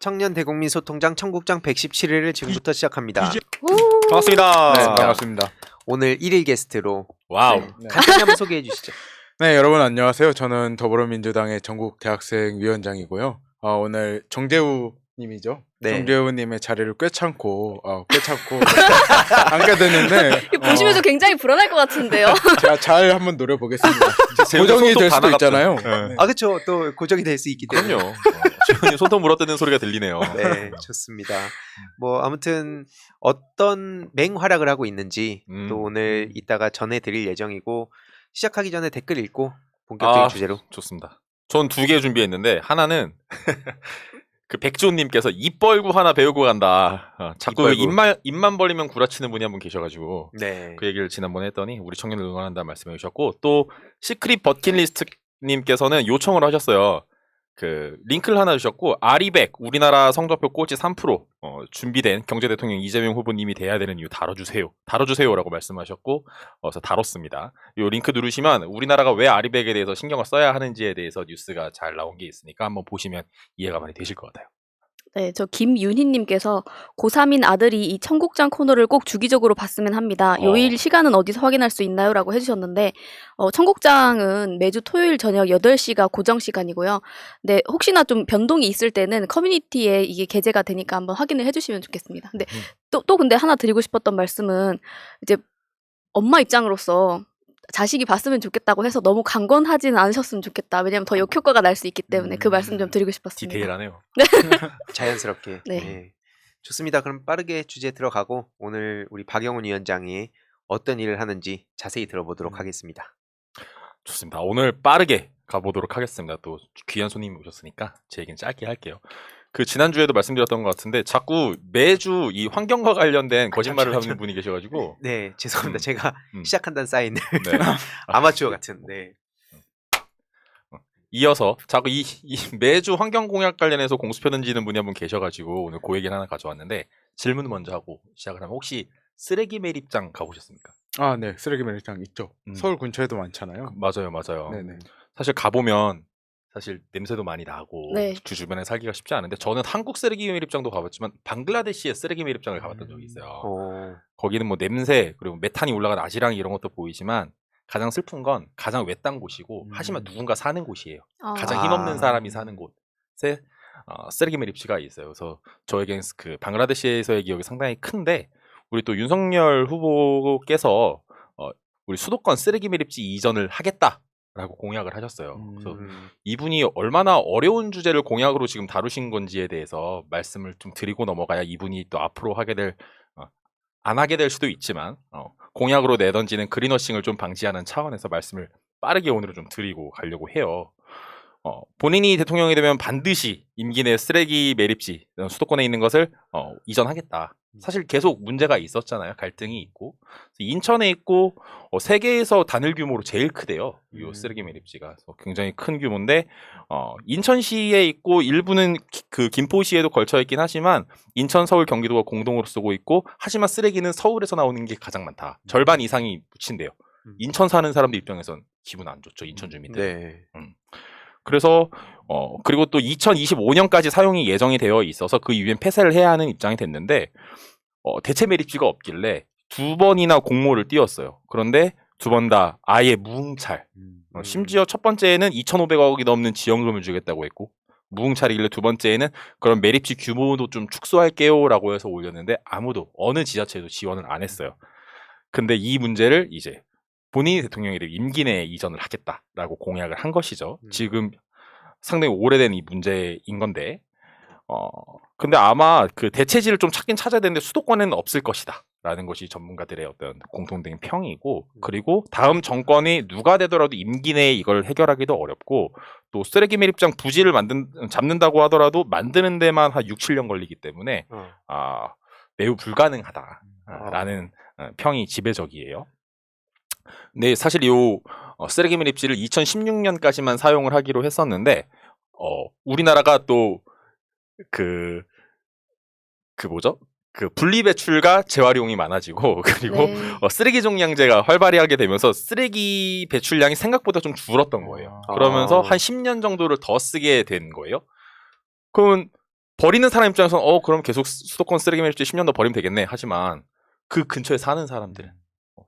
청년 대국민 소통장 청국장 117회를 지금부터 시작합니다. 반갑습니다. 네, 반갑습니다. 오늘 1일 게스트로 와우. 네. 간단히 한번 소개해 주시죠. 네, 여러분 안녕하세요. 저는 더불어민주당의 전국 대학생 위원장이고요. 오늘 정재우 님이죠. 네. 정재우 님의 자리를 꿰차고 앉게 됐는데 이거 보시면서 굉장히 불안할 것 같은데요. 제가 잘 한번 노려보겠습니다. 고정이 될 수도 있잖아요. 네. 아 그렇죠. 또 고정이 될 수 있기 때문에. 그럼요. 최근에 손톱 물어뜯는 소리가 들리네요. 네, 좋습니다. 뭐 아무튼 어떤 맹활약을 하고 있는지 또 오늘 이따가 전해드릴 예정이고 시작하기 전에 댓글 읽고 본격적인 주제로. 좋습니다. 전 2개 준비했는데 하나는 그 백조님께서 입 벌고 하나 배우고 간다. 자꾸 입 입만 벌리면 구라치는 분이 한 분 계셔가지고 네. 그 얘기를 지난번에 했더니 우리 청년을 응원한다 말씀해 주셨고 또 시크릿 버킷리스트님께서는 요청을 하셨어요. 그 링크를 하나 주셨고 아리백 우리나라 성적표 꼴찌 3% 준비된 경제대통령 이재명 후보님이 돼야 되는 이유 다뤄주세요라고 말씀하셨고 그래서 다뤘습니다. 이 링크 누르시면 우리나라가 왜 아리백에 대해서 신경을 써야 하는지에 대해서 뉴스가 잘 나온 게 있으니까 한번 보시면 이해가 많이 되실 것 같아요. 네, 저 김윤희님께서 고3인 아들이 이 청국장 코너를 꼭 주기적으로 봤으면 합니다. 요일 시간은 어디서 확인할 수 있나요? 라고 해주셨는데 청국장은 매주 토요일 저녁 8시가 고정 시간이고요. 네, 혹시나 좀 변동이 있을 때는 커뮤니티에 이게 게재가 되니까 한번 확인을 해주시면 좋겠습니다. 근데 또 근데 하나 드리고 싶었던 말씀은 이제 엄마 입장으로서 자식이 봤으면 좋겠다고 해서 너무 강권하지는 않으셨으면 좋겠다. 왜냐하면 더 역효과가 날 수 있기 때문에 그 말씀 좀 드리고 싶었습니다. 디테일하네요. 자연스럽게. 네. 네. 좋습니다. 그럼 빠르게 주제 들어가고 오늘 우리 박영훈 위원장이 어떤 일을 하는지 자세히 들어보도록 하겠습니다. 좋습니다. 오늘 빠르게 가보도록 하겠습니다. 또 귀한 손님이 오셨으니까 제 얘기는 짧게 할게요. 그 지난주에도 말씀드렸던 것 같은데 자꾸 매주 이 환경과 관련된 거짓말을 하는 분이 계셔가지고 네, 죄송합니다. 제가 음. 시작한다는 사인을 네. 아마추어 같은. 네. 이어서 자꾸 이 매주 환경 공약 관련해서 공수표 던지는 분이 한 분 계셔가지고 오늘 그 얘기를 하나 가져왔는데 질문 먼저 하고 시작을 하면 혹시 쓰레기 매립장 가보셨습니까? 아, 네, 쓰레기 매립장 있죠. 음. 서울 근처에도 많잖아요. 맞아요. 네네. 사실 가보면 사실 냄새도 많이 나고 네. 주 주변에 살기가 쉽지 않은데 저는 한국 쓰레기 매립장도 가봤지만 방글라데시의 쓰레기 매립장을 가봤던 적이 있어요. 거기는 뭐 냄새 그리고 메탄이 올라간 아지랑이 이런 것도 보이지만 가장 슬픈 건 가장 외딴 곳이고 하지만 누군가 사는 곳이에요. 가장 힘없는 사람이 사는 곳에 쓰레기 매립지가 있어요. 그래서 저에겐 그 방글라데시에서의 기억이 상당히 큰데 우리 또 윤석열 후보께서 우리 수도권 쓰레기 매립지 이전을 하겠다라고 공약을 하셨어요. 그래서 이분이 얼마나 어려운 주제를 공약으로 지금 다루신 건지에 대해서 말씀을 좀 드리고 넘어가야 이분이 또 앞으로 안 하게 될 수도 있지만 공약으로 내던지는 그린워싱을 좀 방지하는 차원에서 말씀을 빠르게 오늘은 좀 드리고 가려고 해요. 본인이 대통령이 되면 반드시 임기 내 쓰레기 매립지 수도권에 있는 것을 이전하겠다. 사실 계속 문제가 있었잖아요. 갈등이 있고 인천에 있고 세계에서 단일 규모로 제일 크대요. 이 쓰레기 매립지가 그래서 굉장히 큰 규모인데 인천시에 있고 일부는 그 김포시에도 걸쳐 있긴 하지만 인천, 서울, 경기도가 공동으로 쓰고 있고 하지만 쓰레기는 서울에서 나오는 게 가장 많다. 절반 이상이 묻힌대요. 인천 사는 사람들 입장에선 기분 안 좋죠. 인천 주민들. 네. 그래서 그리고 또 2025년까지 사용이 예정이 되어 있어서 그 이후엔 폐쇄를 해야 하는 입장이 됐는데 대체 매립지가 없길래 2번이나 공모를 띄웠어요. 그런데 2번 다 아예 무응찰. 심지어 첫 번째에는 2,500억이 넘는 지원금을 주겠다고 했고 무응찰이길래 두 번째에는 그런 매립지 규모도 좀 축소할게요라고 해서 올렸는데 아무도 어느 지자체도 지원을 안 했어요. 근데 이 문제를 이제 본인이 대통령이 되면 임기 내에 이전을 하겠다라고 공약을 한 것이죠. 지금 상당히 오래된 이 문제인 건데 근데 아마 그 대체지를 좀 찾긴 찾아야 되는데 수도권에는 없을 것이다 라는 것이 전문가들의 어떤 공통된 평이고 그리고 다음 정권이 누가 되더라도 임기 내에 이걸 해결하기도 어렵고 또 쓰레기 매립장 부지를 잡는다고 하더라도 만드는 데만 한 6, 7년 걸리기 때문에 매우 불가능하다라는 평이 지배적이에요. 네, 사실 이 쓰레기 매립지를 2016년까지만 사용을 하기로 했었는데 우리나라가 또 그 분리배출과 재활용이 많아지고 그리고 네. 쓰레기 종량제가 활발하게 되면서 쓰레기 배출량이 생각보다 좀 줄었던 거예요. 그러면서 한 10년 정도를 더 쓰게 된 거예요. 그러면 버리는 사람 입장에서는 그럼 계속 수도권 쓰레기 매립제 10년 더 버리면 되겠네. 하지만 그 근처에 사는 사람들은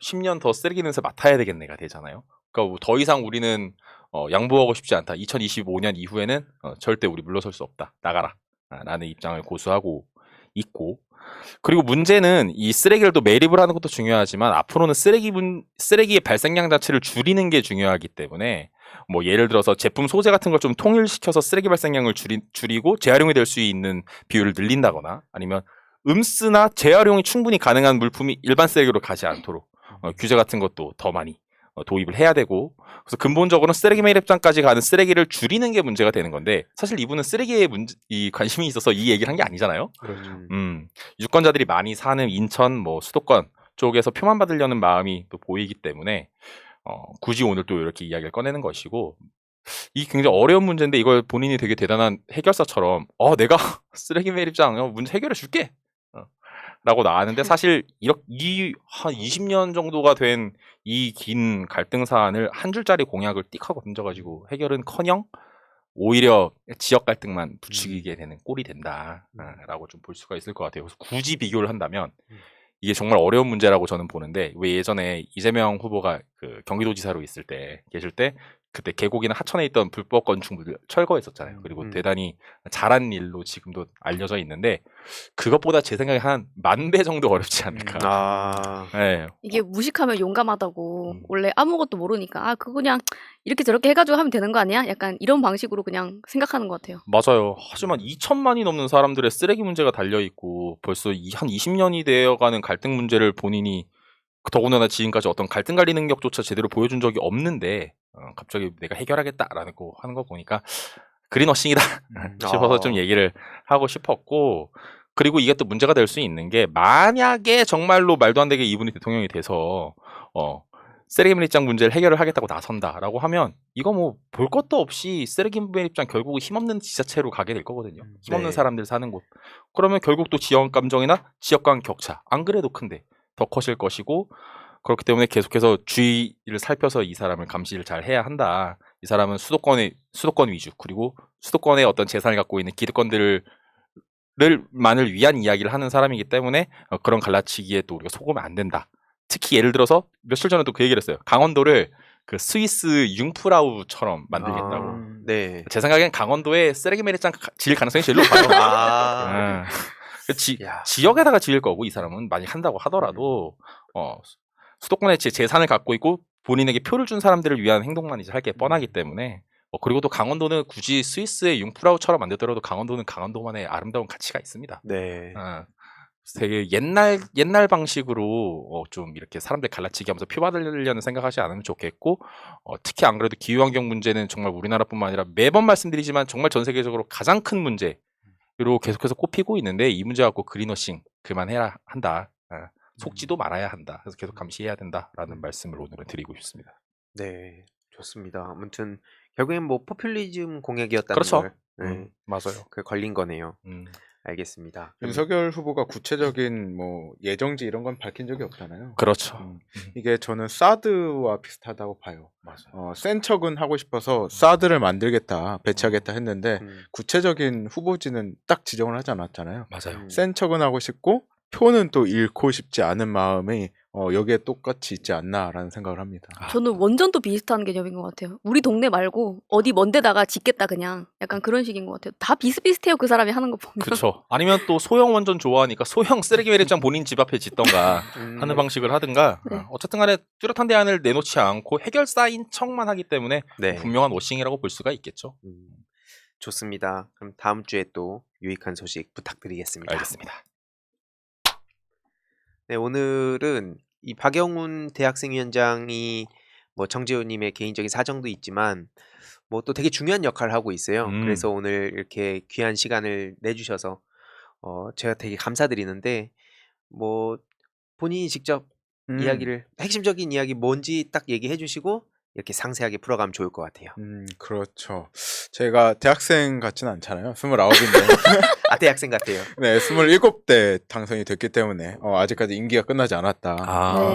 10년 더 쓰레기 냄새 맡아야 되겠네가 되잖아요. 그러니까 더 이상 우리는 양보하고 싶지 않다. 2025년 이후에는 절대 우리 물러설 수 없다. 나가라. 라는 입장을 고수하고 있고, 그리고 문제는 이 쓰레기를 또 매립을 하는 것도 중요하지만 앞으로는 쓰레기의 발생량 자체를 줄이는 게 중요하기 때문에 뭐 예를 들어서 제품 소재 같은 걸 좀 통일시켜서 쓰레기 발생량을 줄이고 재활용이 될 수 있는 비율을 늘린다거나 아니면 음쓰나 재활용이 충분히 가능한 물품이 일반 쓰레기로 가지 않도록 규제 같은 것도 더 많이 도입을 해야 되고, 그래서 근본적으로는 쓰레기 매립장까지 가는 쓰레기를 줄이는 게 문제가 되는 건데, 사실 이분은 쓰레기에 이 관심이 있어서 이 얘기를 한 게 아니잖아요. 유권자들이 많이 사는 인천 뭐 수도권 쪽에서 표만 받으려는 마음이 또 보이기 때문에 굳이 오늘 또 이렇게 이야기를 꺼내는 것이고, 이 굉장히 어려운 문제인데 이걸 본인이 되게 대단한 해결사처럼 내가 쓰레기 매립장 문제 해결해 줄게 라고 나왔는데, 사실 한 20년 정도가 된 이 긴 갈등 사안을 한 줄짜리 공약을 띡 하고 던져가지고 해결은커녕 오히려 지역 갈등만 부추기게 되는 꼴이 된다라고 좀 볼 수가 있을 것 같아요. 그래서 굳이 비교를 한다면 이게 정말 어려운 문제라고 저는 보는데, 왜 예전에 이재명 후보가 그 경기도지사로 계실 때 그때 계곡이나 하천에 있던 불법 건축물을 철거했었잖아요. 그리고 대단히 잘한 일로 지금도 알려져 있는데, 그것보다 제 생각에 한 10,000배 정도 어렵지 않을까. 네. 이게 무식하면 용감하다고, 원래 아무것도 모르니까 그거 그냥 이렇게 저렇게 해가지고 하면 되는 거 아니야? 약간 이런 방식으로 그냥 생각하는 것 같아요. 맞아요. 하지만 2천만이 넘는 사람들의 쓰레기 문제가 달려있고 벌써 한 20년이 되어가는 갈등 문제를 본인이 더군다나 지금까지 어떤 갈등 관리 능력조차 제대로 보여준 적이 없는데 갑자기 내가 해결하겠다라는 거 하는 거 보니까 그린워싱이다 싶어서 좀 얘기를 하고 싶었고, 그리고 이게 또 문제가 될 수 있는 게, 만약에 정말로 말도 안 되게 이분이 대통령이 돼서 쓰레기 매립장 문제를 해결을 하겠다고 나선다라고 하면 이거 뭐 볼 것도 없이 쓰레기 매립장 결국 힘없는 지자체로 가게 될 거거든요. 힘없는 사람들 사는 곳. 그러면 결국 또 지역 감정이나 지역 간 격차, 안 그래도 큰데 더 커질 것이고, 그렇기 때문에 계속해서 주의를 살펴서 이 사람을 감시를 잘 해야 한다. 이 사람은 수도권 위주, 그리고 수도권의 어떤 재산을 갖고 있는 기득권들만을 위한 이야기를 하는 사람이기 때문에 그런 갈라치기에 또 우리가 속으면 안 된다. 특히 예를 들어서 며칠 전에 또 그 얘기를 했어요. 강원도를 그 스위스 융프라우처럼 만들겠다고. 네. 제 생각엔 강원도에 쓰레기 매립장 지을 가능성이 제일 높아요. 지역에다가 지을 거고, 이 사람은 만약 한다고 하더라도 수도권에 재산을 갖고 있고 본인에게 표를 준 사람들을 위한 행동만 이제 할 게 뻔하기 때문에, 그리고 또 강원도는 굳이 스위스의 융프라우처럼 만들더라도 강원도는 강원도만의 아름다운 가치가 있습니다. 네. 되게 옛날 방식으로 좀 이렇게 사람들 갈라치기 하면서 표 받으려는 생각하지 않으면 좋겠고, 특히 안 그래도 기후환경 문제는 정말 우리나라뿐만 아니라 매번 말씀드리지만 정말 전 세계적으로 가장 큰 문제로 계속해서 꼽히고 있는데, 이 문제 갖고 그린워싱 그만해야 한다. 속지도 말아야 한다. 그래서 계속 감시해야 된다라는 말씀을 오늘은 드리고 싶습니다. 네, 좋습니다. 아무튼 결국엔 뭐 포퓰리즘 공약이었다는 그렇죠. 걸 맞아요. 그 걸린 거네요. 알겠습니다. 윤석열 후보가 구체적인 뭐 예정지 이런 건 밝힌 적이 없잖아요. 그렇죠. 이게 저는 사드와 비슷하다고 봐요. 맞아요. 센 척은 하고 싶어서 사드를 만들겠다, 배치하겠다 했는데 구체적인 후보지는 딱 지정을 하지 않았잖아요. 맞아요. 센 척은 하고 싶고 표는 또 잃고 싶지 않은 마음이 여기에 똑같이 있지 않나라는 생각을 합니다. 저는 원전도 비슷한 개념인 것 같아요. 우리 동네 말고 어디 먼 데다가 짓겠다 그냥. 약간 그런 식인 것 같아요. 다 비슷비슷해요. 그 사람이 하는 거 보면. 그렇죠. 아니면 또 소형 원전 좋아하니까 소형 쓰레기 매립장 본인 집 앞에 짓던가 하는 방식을 하든가. 네. 어쨌든 간에 뚜렷한 대안을 내놓지 않고 해결사인 척만 하기 때문에 네. 분명한 워싱이라고 볼 수가 있겠죠. 좋습니다. 그럼 다음 주에 또 유익한 소식 부탁드리겠습니다. 알겠습니다. 네, 오늘은 이 박영훈 대학생위원장이 뭐 정재훈님의 개인적인 사정도 있지만 뭐 또 되게 중요한 역할을 하고 있어요. 그래서 오늘 이렇게 귀한 시간을 내주셔서 제가 되게 감사드리는데, 뭐 본인이 직접 핵심적인 이야기 뭔지 딱 얘기해 주시고 이렇게 상세하게 풀어가면 좋을 것 같아요. 그렇죠. 제가 대학생 같지는 않잖아요. 29인데. 아, 대학생 같아요. 네, 27대 당선이 됐기 때문에 아직까지 임기가 끝나지 않았다.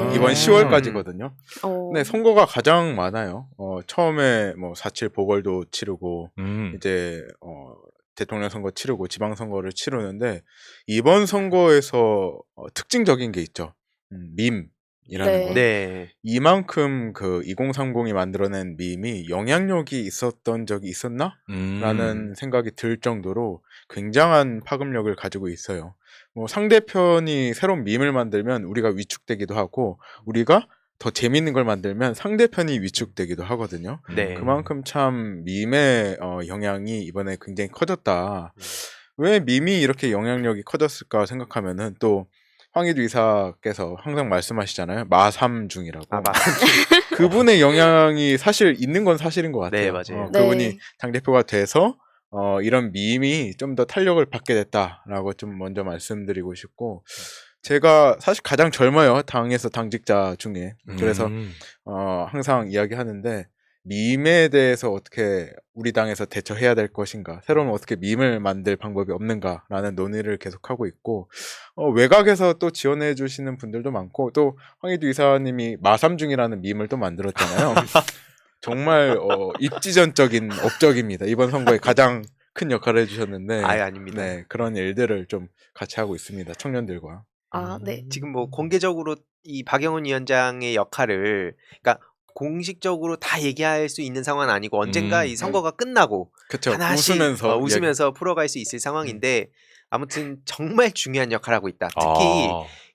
네. 이번 10월까지거든요. 네, 네, 선거가 가장 많아요. 처음에 뭐 4.7 보궐도 치르고 이제 대통령 선거 치르고 지방 선거를 치르는데 이번 선거에서 특징적인 게 있죠. 밈이라는 네. 거. 네. 이만큼 그 2030이 만들어낸 밈이 영향력이 있었던 적이 있었나? 라는 생각이 들 정도로 굉장한 파급력을 가지고 있어요. 뭐 상대편이 새로운 밈을 만들면 우리가 위축되기도 하고 우리가 더 재밌는 걸 만들면 상대편이 위축되기도 하거든요. 네. 그만큼 참 밈의 영향이 이번에 굉장히 커졌다. 왜 밈이 이렇게 영향력이 커졌을까 생각하면은 또 황희두 이사께서 항상 말씀하시잖아요. 마삼중이라고. 아, 그분의 영향이 사실 있는 건 사실인 것 같아요. 네, 맞아요. 그분이 네. 당대표가 돼서 이런 밈이 좀 더 탄력을 받게 됐다라고 좀 먼저 말씀드리고 싶고 제가 사실 가장 젊어요. 당에서 당직자 중에. 그래서 항상 이야기하는데 밈에 대해서 어떻게 우리 당에서 대처해야 될 것인가, 새로운 어떻게 밈을 만들 방법이 없는가라는 논의를 계속하고 있고 외곽에서 또 지원해 주시는 분들도 많고 또 황희두 이사님이 마삼중이라는 밈을 또 만들었잖아요. 정말 입지전적인 업적입니다. 이번 선거에 가장 큰 역할을 해주셨는데 아예 아닙니다. 네, 그런 일들을 좀 같이 하고 있습니다. 청년들과. 아, 네. 지금 뭐 공개적으로 이 박영훈 위원장의 역할을 그러니까 공식적으로 다 얘기할 수 있는 상황은 아니고 언젠가 이 선거가 끝나고 그쵸. 하나씩 웃으면서 풀어갈 수 있을 상황인데 아무튼 정말 중요한 역할을 하고 있다. 특히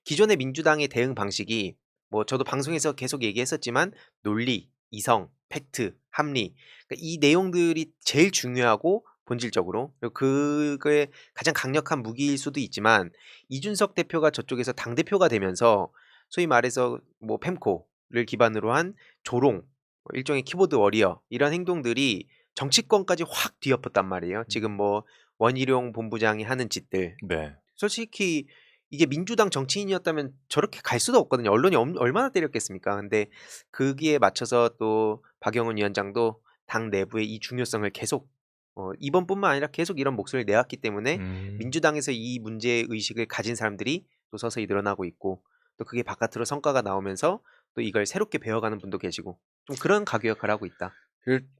기존의 민주당의 대응 방식이 뭐 저도 방송에서 계속 얘기했었지만 논리, 이성, 팩트, 합리 그러니까 이 내용들이 제일 중요하고 본질적으로 그리고 그거의 가장 강력한 무기일 수도 있지만 이준석 대표가 저쪽에서 당대표가 되면서 소위 말해서 뭐 펜코를 기반으로 한 조롱, 일종의 키보드 워리어 이런 행동들이 정치권까지 확 뒤엎었단 말이에요. 지금 뭐 원희룡 본부장이 하는 짓들. 네. 솔직히 이게 민주당 정치인이었다면 저렇게 갈 수도 없거든요. 언론이 얼마나 때렸겠습니까? 근데 거기에 맞춰서 또 박영훈 위원장도 당 내부의 이 중요성을 계속 이번뿐만 아니라 계속 이런 목소리를 내왔기 때문에 민주당에서 이 문제 의식을 가진 사람들이 또 서서히 늘어나고 있고 또 그게 바깥으로 성과가 나오면서 또 이걸 새롭게 배워가는 분도 계시고 좀 그런 가교 역할을 하고 있다.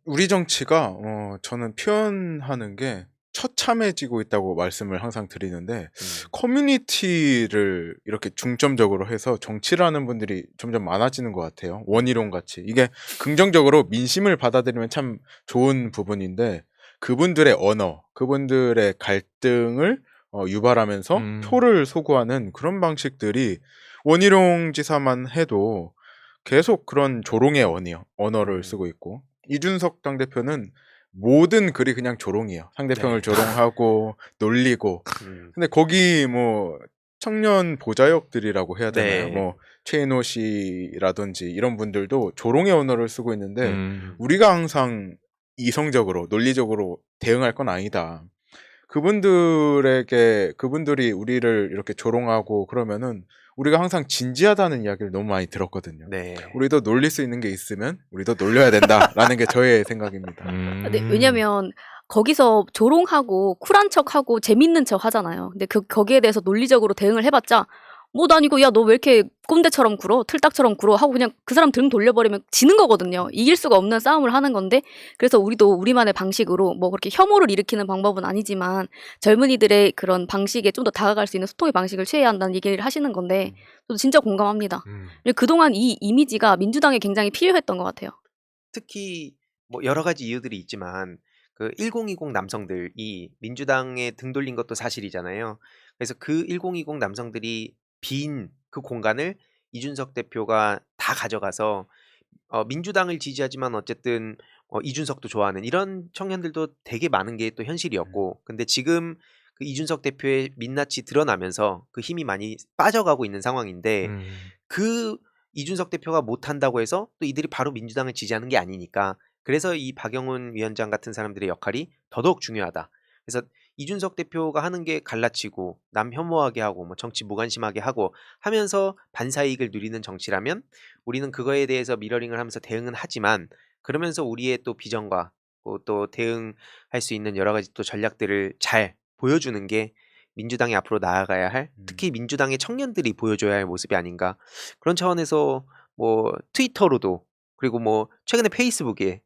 우리 정치가 저는 표현하는 게 처참해지고 있다고 말씀을 항상 드리는데 커뮤니티를 이렇게 중점적으로 해서 정치를 하는 분들이 점점 많아지는 것 같아요. 원희룡 같이. 이게 긍정적으로 민심을 받아들이면 참 좋은 부분인데 그분들의 언어, 그분들의 갈등을 유발하면서 표를 소구하는 그런 방식들이 원희룡 지사만 해도 계속 그런 조롱의 언어를 쓰고 있고 이준석 당대표는 모든 글이 그냥 조롱이에요. 상대편을 조롱하고 놀리고. 근데 거기 뭐 청년 보좌역들이라고 해야 되나요? 뭐 최인호 씨라든지 이런 분들도 조롱의 언어를 쓰고 있는데 우리가 항상 이성적으로 논리적으로 대응할 건 아니다. 그분들이 우리를 이렇게 조롱하고 그러면은 우리가 항상 진지하다는 이야기를 너무 많이 들었거든요. 네. 우리도 놀릴 수 있는 게 있으면 우리도 놀려야 된다라는 게 저의 생각입니다. 네, 왜냐면 거기서 조롱하고 쿨한 척하고 재밌는 척 하잖아요. 근데 거기에 대해서 논리적으로 대응을 해봤자 뭐 난 이거 야 너 왜 이렇게 꼰대처럼 굴어 틀딱처럼 굴어 하고 그냥 그 사람 등 돌려버리면 지는 거거든요. 이길 수가 없는 싸움을 하는 건데 그래서 우리도 우리만의 방식으로 뭐 그렇게 혐오를 일으키는 방법은 아니지만 젊은이들의 그런 방식에 좀 더 다가갈 수 있는 소통의 방식을 취해야 한다는 얘기를 하시는 건데 저도 진짜 공감합니다. 그동안 이 이미지가 민주당에 굉장히 필요했던 것 같아요. 특히 뭐 여러 가지 이유들이 있지만 그 1020 남성들이 민주당에 등 돌린 것도 사실이잖아요. 그래서 그 1020 남성들이 빈 그 공간을 이준석 대표가 다 가져가서 민주당을 지지하지만 어쨌든 이준석도 좋아하는 이런 청년들도 되게 많은 게 또 현실이었고 근데 지금 그 이준석 대표의 민낯이 드러나면서 그 힘이 많이 빠져가고 있는 상황인데 그 이준석 대표가 못한다고 해서 또 이들이 바로 민주당을 지지하는 게 아니니까 그래서 이 박영훈 위원장 같은 사람들의 역할이 더더욱 중요하다. 그래서 이준석 대표가 하는 게 갈라치고 남 혐오하게 하고 뭐 정치 무관심하게 하고 하면서 반사이익을 누리는 정치라면 우리는 그거에 대해서 미러링을 하면서 대응은 하지만 그러면서 우리의 또 비전과 또 대응할 수 있는 여러 가지 또 전략들을 잘 보여주는 게 민주당이 앞으로 나아가야 할 특히 민주당의 청년들이 보여줘야 할 모습이 아닌가 그런 차원에서 뭐 트위터로도 그리고 뭐 최근에 페이스북에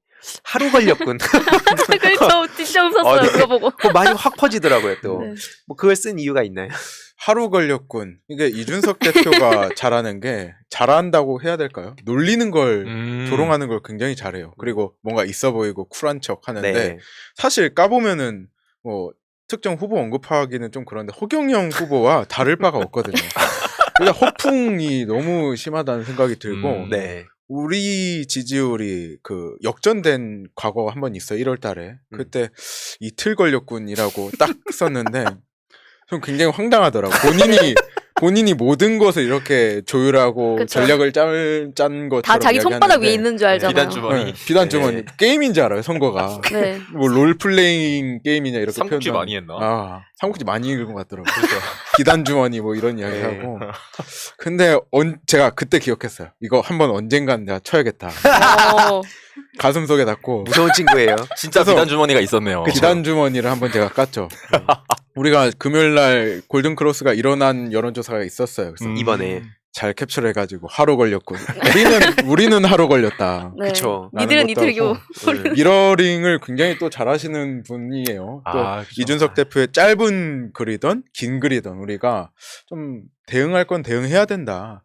하루 걸렸군. 그렇죠. 진짜 웃었어요. 네. 그거 보고. 많이 확 퍼지더라고요 또. 네. 뭐 그걸 쓴 이유가 있나요? 하루 걸렸군. 이게 이준석 대표가 잘하는 게 잘한다고 해야 될까요? 놀리는 걸 조롱하는 걸 굉장히 잘해요. 그리고 뭔가 있어 보이고 쿨한 척 하는데 네. 사실 까보면은 뭐 특정 후보 언급하기는 좀 그런데 허경영 후보와 다를 바가 없거든요. 그러니까 허풍이 너무 심하다는 생각이 들고 네. 우리 지지율이 그 역전된 과거가 한 번 있어요. 1월 달에. 그때 이틀 걸렸군이라고 딱 썼는데 좀 굉장히 황당하더라고. 본인이 모든 것을 이렇게 조율하고 그쵸. 전략을 짠 것처럼 다 자기 손바닥 이야기하는데 위에 있는 줄 알잖아요. 비단 주머니. 네, 비단 주머니. 네. 게임인 줄 알아요, 선거가. 네. 뭐 롤플레잉 게임이냐 이렇게 삼국지 표현하는- 많이 했나? 아, 삼국지 많이 읽은 것 같더라고요. 비단 주머니 뭐 이런 이야기하고. 근데 제가 그때 기억했어요. 이거 한번 언젠간 내가 쳐야겠다. 어, 가슴 속에 닫고 무서운 친구예요. 진짜 그래서 비단 주머니가 있었네요. 비단 주머니를 한번 제가 깠죠. 우리가 금요일날 골든크로스가 일어난 여론조사가 있었어요. 그래서 이번에. 잘 캡처해가지고 하루 걸렸군. 우리는 하루 걸렸다. 네. 그쵸. 니들은 라는 것도 이틀교. 하고. 미러링을 굉장히 또 잘하시는 분이에요. 또 아, 그쵸. 이준석 대표의 짧은 글이든 긴 글이든 우리가 좀 대응할 건 대응해야 된다.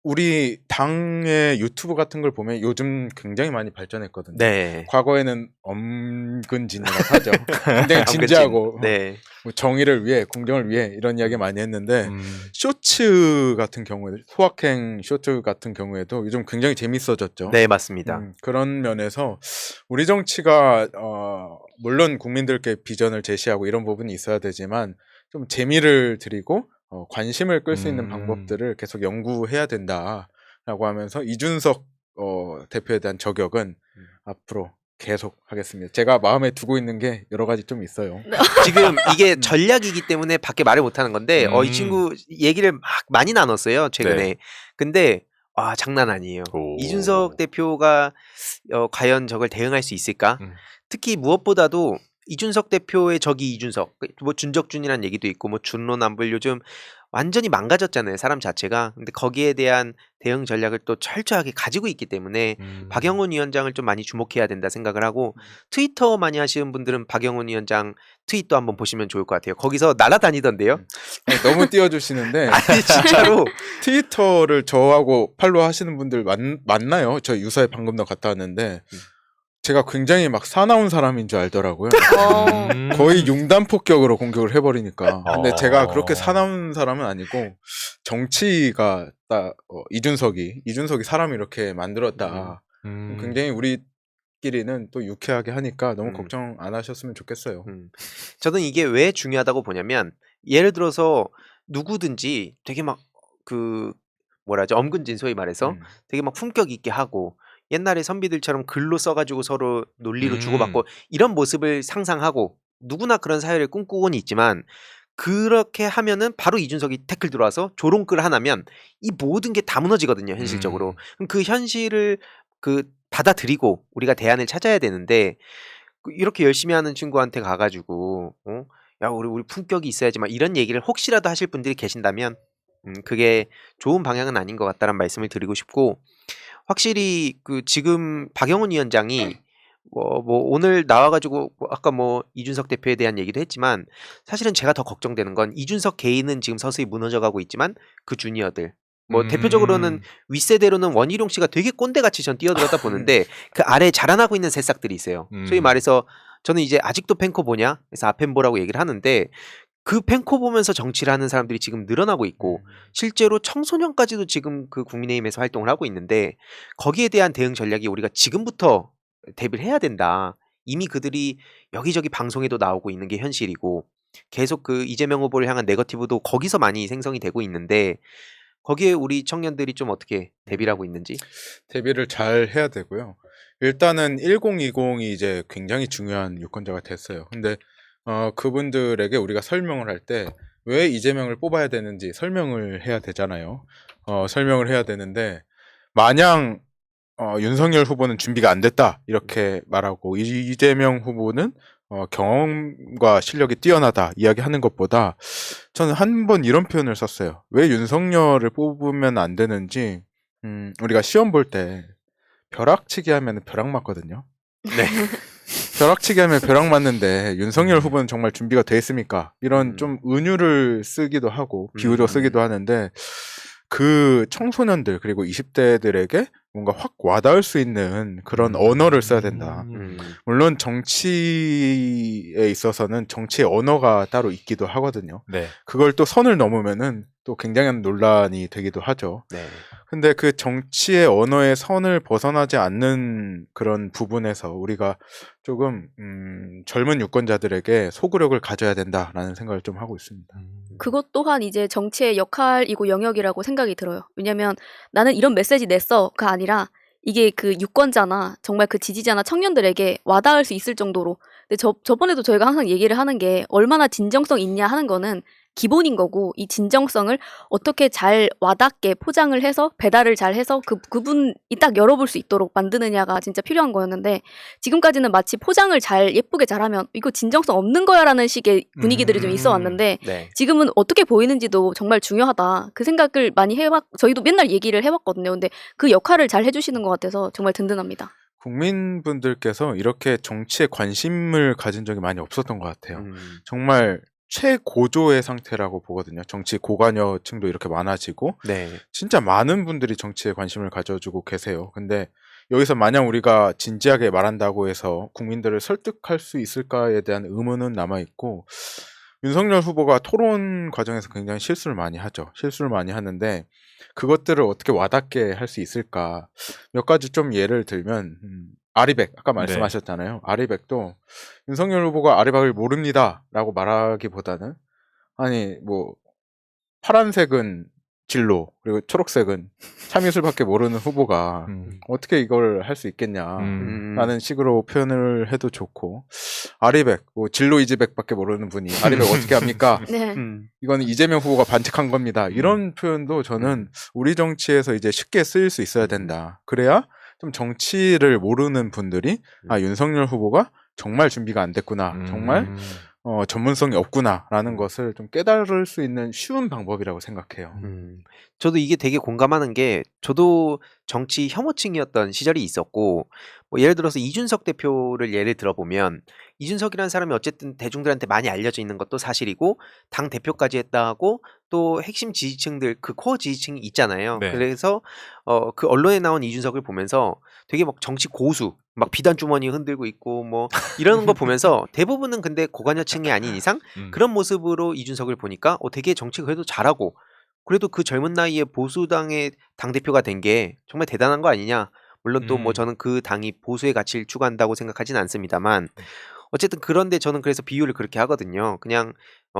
우리 당의 유튜브 같은 걸 보면 요즘 굉장히 많이 발전했거든요. 네. 과거에는 엄근진이라고 하죠. 굉장히 진지하고 네. 뭐 정의를 위해 공정을 위해 이런 이야기 많이 했는데 쇼츠 같은 경우에 소확행 쇼츠 같은 경우에도 요즘 굉장히 재밌어졌죠. 네, 맞습니다. 그런 면에서 우리 정치가 물론 국민들께 비전을 제시하고 이런 부분이 있어야 되지만 좀 재미를 드리고 관심을 끌 수 있는 방법들을 계속 연구해야 된다라고 하면서 이준석 대표에 대한 저격은 앞으로 계속 하겠습니다. 제가 마음에 두고 있는 게 여러 가지 좀 있어요. 지금 이게 전략이기 때문에 밖에 말을 못 하는 건데 이 친구 얘기를 막 많이 나눴어요, 최근에. 네. 근데 장난 아니에요. 오. 이준석 대표가 과연 저걸 대응할 수 있을까? 특히 무엇보다도 이준석 대표의 적이 이준석, 뭐 준적준이라는 얘기도 있고 뭐 준로남불 요즘 완전히 망가졌잖아요, 사람 자체가. 근데 거기에 대한 대응 전략을 또 철저하게 가지고 있기 때문에 박영훈 위원장을 좀 많이 주목해야 된다 생각을 하고 트위터 많이 하시는 분들은 박영훈 위원장 트윗도 한번 보시면 좋을 것 같아요. 거기서 날아다니던데요. 아니, 너무 띄워주시는데 아니 진짜로 트위터를 저하고 팔로우 하시는 분들 맞나요? 저 유사에 방금 더 갔다 왔는데 제가 굉장히 막 사나운 사람인 줄 알더라고요. 거의 융단 폭격으로 공격을 해버리니까. 근데 제가 그렇게 사나운 사람은 아니고 정치가 딱 이준석이 사람을 이렇게 만들었다. 굉장히 우리끼리는 또 유쾌하게 하니까 너무 걱정 안 하셨으면 좋겠어요. 저는 이게 왜 중요하다고 보냐면 예를 들어서 누구든지 되게 막 엄근진 소위 말해서 되게 막 품격 있게 하고 옛날에 선비들처럼 글로 써가지고 서로 논리로 주고받고 이런 모습을 상상하고 누구나 그런 사회를 꿈꾸곤 있지만 그렇게 하면은 바로 이준석이 태클 들어와서 조롱글 하나면 이 모든 게 다 무너지거든요, 현실적으로. 그럼 그 현실을 받아들이고 우리가 대안을 찾아야 되는데 이렇게 열심히 하는 친구한테 가가지고 야 우리 품격이 있어야지 막 이런 얘기를 혹시라도 하실 분들이 계신다면 그게 좋은 방향은 아닌 것 같다는 말씀을 드리고 싶고 확실히 지금 박영훈 위원장이 뭐 오늘 나와가지고 아까 뭐 이준석 대표에 대한 얘기도 했지만 사실은 제가 더 걱정되는 건 이준석 개인은 지금 서서히 무너져가고 있지만 그 주니어들 뭐 대표적으로는 윗세대로는 원희룡 씨가 되게 꼰대같이 전 뛰어들었다 보는데 그 아래에 자라나고 있는 새싹들이 있어요. 소위 말해서 저는 이제 아직도 팬코 보냐? 그래서 아펜보라고 얘기를 하는데 그 팬코 보면서 정치를 하는 사람들이 지금 늘어나고 있고 실제로 청소년까지도 지금 그 국민의힘에서 활동을 하고 있는데 거기에 대한 대응 전략이 우리가 지금부터 대비를 해야 된다. 이미 그들이 여기저기 방송에도 나오고 있는 게 현실이고 계속 그 이재명 후보를 향한 네거티브도 거기서 많이 생성이 되고 있는데 거기에 우리 청년들이 좀 어떻게 대비를 하고 있는지? 대비를 잘 해야 되고요. 일단은 1020이 이제 굉장히 중요한 유권자가 됐어요. 근데 그분들에게 우리가 설명을 할 때 왜 이재명을 뽑아야 되는지 설명을 해야 되잖아요. 설명을 해야 되는데 마냥 윤석열 후보는 준비가 안 됐다 이렇게 말하고 이재명 후보는 경험과 실력이 뛰어나다 이야기하는 것보다 저는 한 번 이런 표현을 썼어요. 왜 윤석열을 뽑으면 안 되는지 우리가 시험 볼 때 벼락치기 하면 벼락 맞거든요. 네. 벼락치기 하면 벼락 맞는데 윤석열 후보는 정말 준비가 돼 있습니까? 이런 좀 은유를 쓰기도 하고 비유로 쓰기도 하는데 그 청소년들 그리고 20대들에게 뭔가 확 와닿을 수 있는 그런 언어를 써야 된다. 물론 정치에 있어서는 정치의 언어가 따로 있기도 하거든요. 네. 그걸 또 선을 넘으면은 또 굉장한 논란이 되기도 하죠. 네. 근데 그 정치의 언어의 선을 벗어나지 않는 그런 부분에서 우리가 조금 젊은 유권자들에게 소구력을 가져야 된다라는 생각을 좀 하고 있습니다. 그것 또한 이제 정치의 역할이고 영역이라고 생각이 들어요. 왜냐면 나는 이런 메시지 냈어가 아니라 이게 그 유권자나 정말 그 지지자나 청년들에게 와닿을 수 있을 정도로. 근데 저번에도 저희가 항상 얘기를 하는 게 얼마나 진정성 있냐 하는 거는 기본인 거고 이 진정성을 어떻게 잘 와닿게 포장을 해서 배달을 잘 해서 그분이 딱 열어볼 수 있도록 만드느냐가 진짜 필요한 거였는데 지금까지는 마치 포장을 잘 예쁘게 잘하면 이거 진정성 없는 거야라는 식의 분위기들이 좀 있어 왔는데 네. 지금은 어떻게 보이는지도 정말 중요하다. 그 생각을 많이 저희도 맨날 얘기를 해왔거든요. 근데 그 역할을 잘 해주시는 것 같아서 정말 든든합니다. 국민분들께서 이렇게 정치에 관심을 가진 적이 많이 없었던 것 같아요. 정말 최고조의 상태라고 보거든요. 정치 고관여층도 이렇게 많아지고 네. 진짜 많은 분들이 정치에 관심을 가져주고 계세요. 근데 여기서 마냥 우리가 진지하게 말한다고 해서 국민들을 설득할 수 있을까에 대한 의문은 남아있고 윤석열 후보가 토론 과정에서 굉장히 실수를 많이 하죠. 실수를 많이 하는데 그것들을 어떻게 와닿게 할 수 있을까. 몇 가지 좀 예를 들면 아리백 아까 말씀하셨잖아요. 아리백도 윤석열 후보가 아리백을 모릅니다 라고 말하기보다는 아니 뭐 파란색은 진로 그리고 초록색은 참이슬밖에 모르는 후보가 어떻게 이걸 할 수 있겠냐라는 식으로 표현을 해도 좋고 아리백 뭐 진로 이지백밖에 모르는 분이 아리백 어떻게 합니까? 네. 이거는 이재명 후보가 반칙한 겁니다. 이런 표현도 저는 우리 정치에서 이제 쉽게 쓰일 수 있어야 된다. 그래야 좀 정치를 모르는 분들이 아 윤석열 후보가 정말 준비가 안 됐구나. 정말 전문성이 없구나라는 것을 좀 깨달을 수 있는 쉬운 방법이라고 생각해요. 저도 이게 되게 공감하는 게 저도 정치 혐오층이었던 시절이 있었고 뭐 예를 들어서 이준석 대표를 예를 들어보면 이준석이라는 사람이 어쨌든 대중들한테 많이 알려져 있는 것도 사실이고 당 대표까지 했다고 또 핵심 지지층들 그 코어 지지층이 있잖아요. 네. 그래서 그 언론에 나온 이준석을 보면서 되게 막 정치 고수 막 비단 주머니 흔들고 있고 뭐 이러는 거 보면서 대부분은 근데 고관여층이 아닌 이상 그런 모습으로 이준석을 보니까 되게 정치 그래도 잘하고 그래도 그 젊은 나이에 보수당의 당대표가 된 게 정말 대단한 거 아니냐. 물론 또 뭐 저는 그 당이 보수의 가치를 추구한다고 생각하진 않습니다만 어쨌든 그런데 저는 그래서 비유를 그렇게 하거든요. 그냥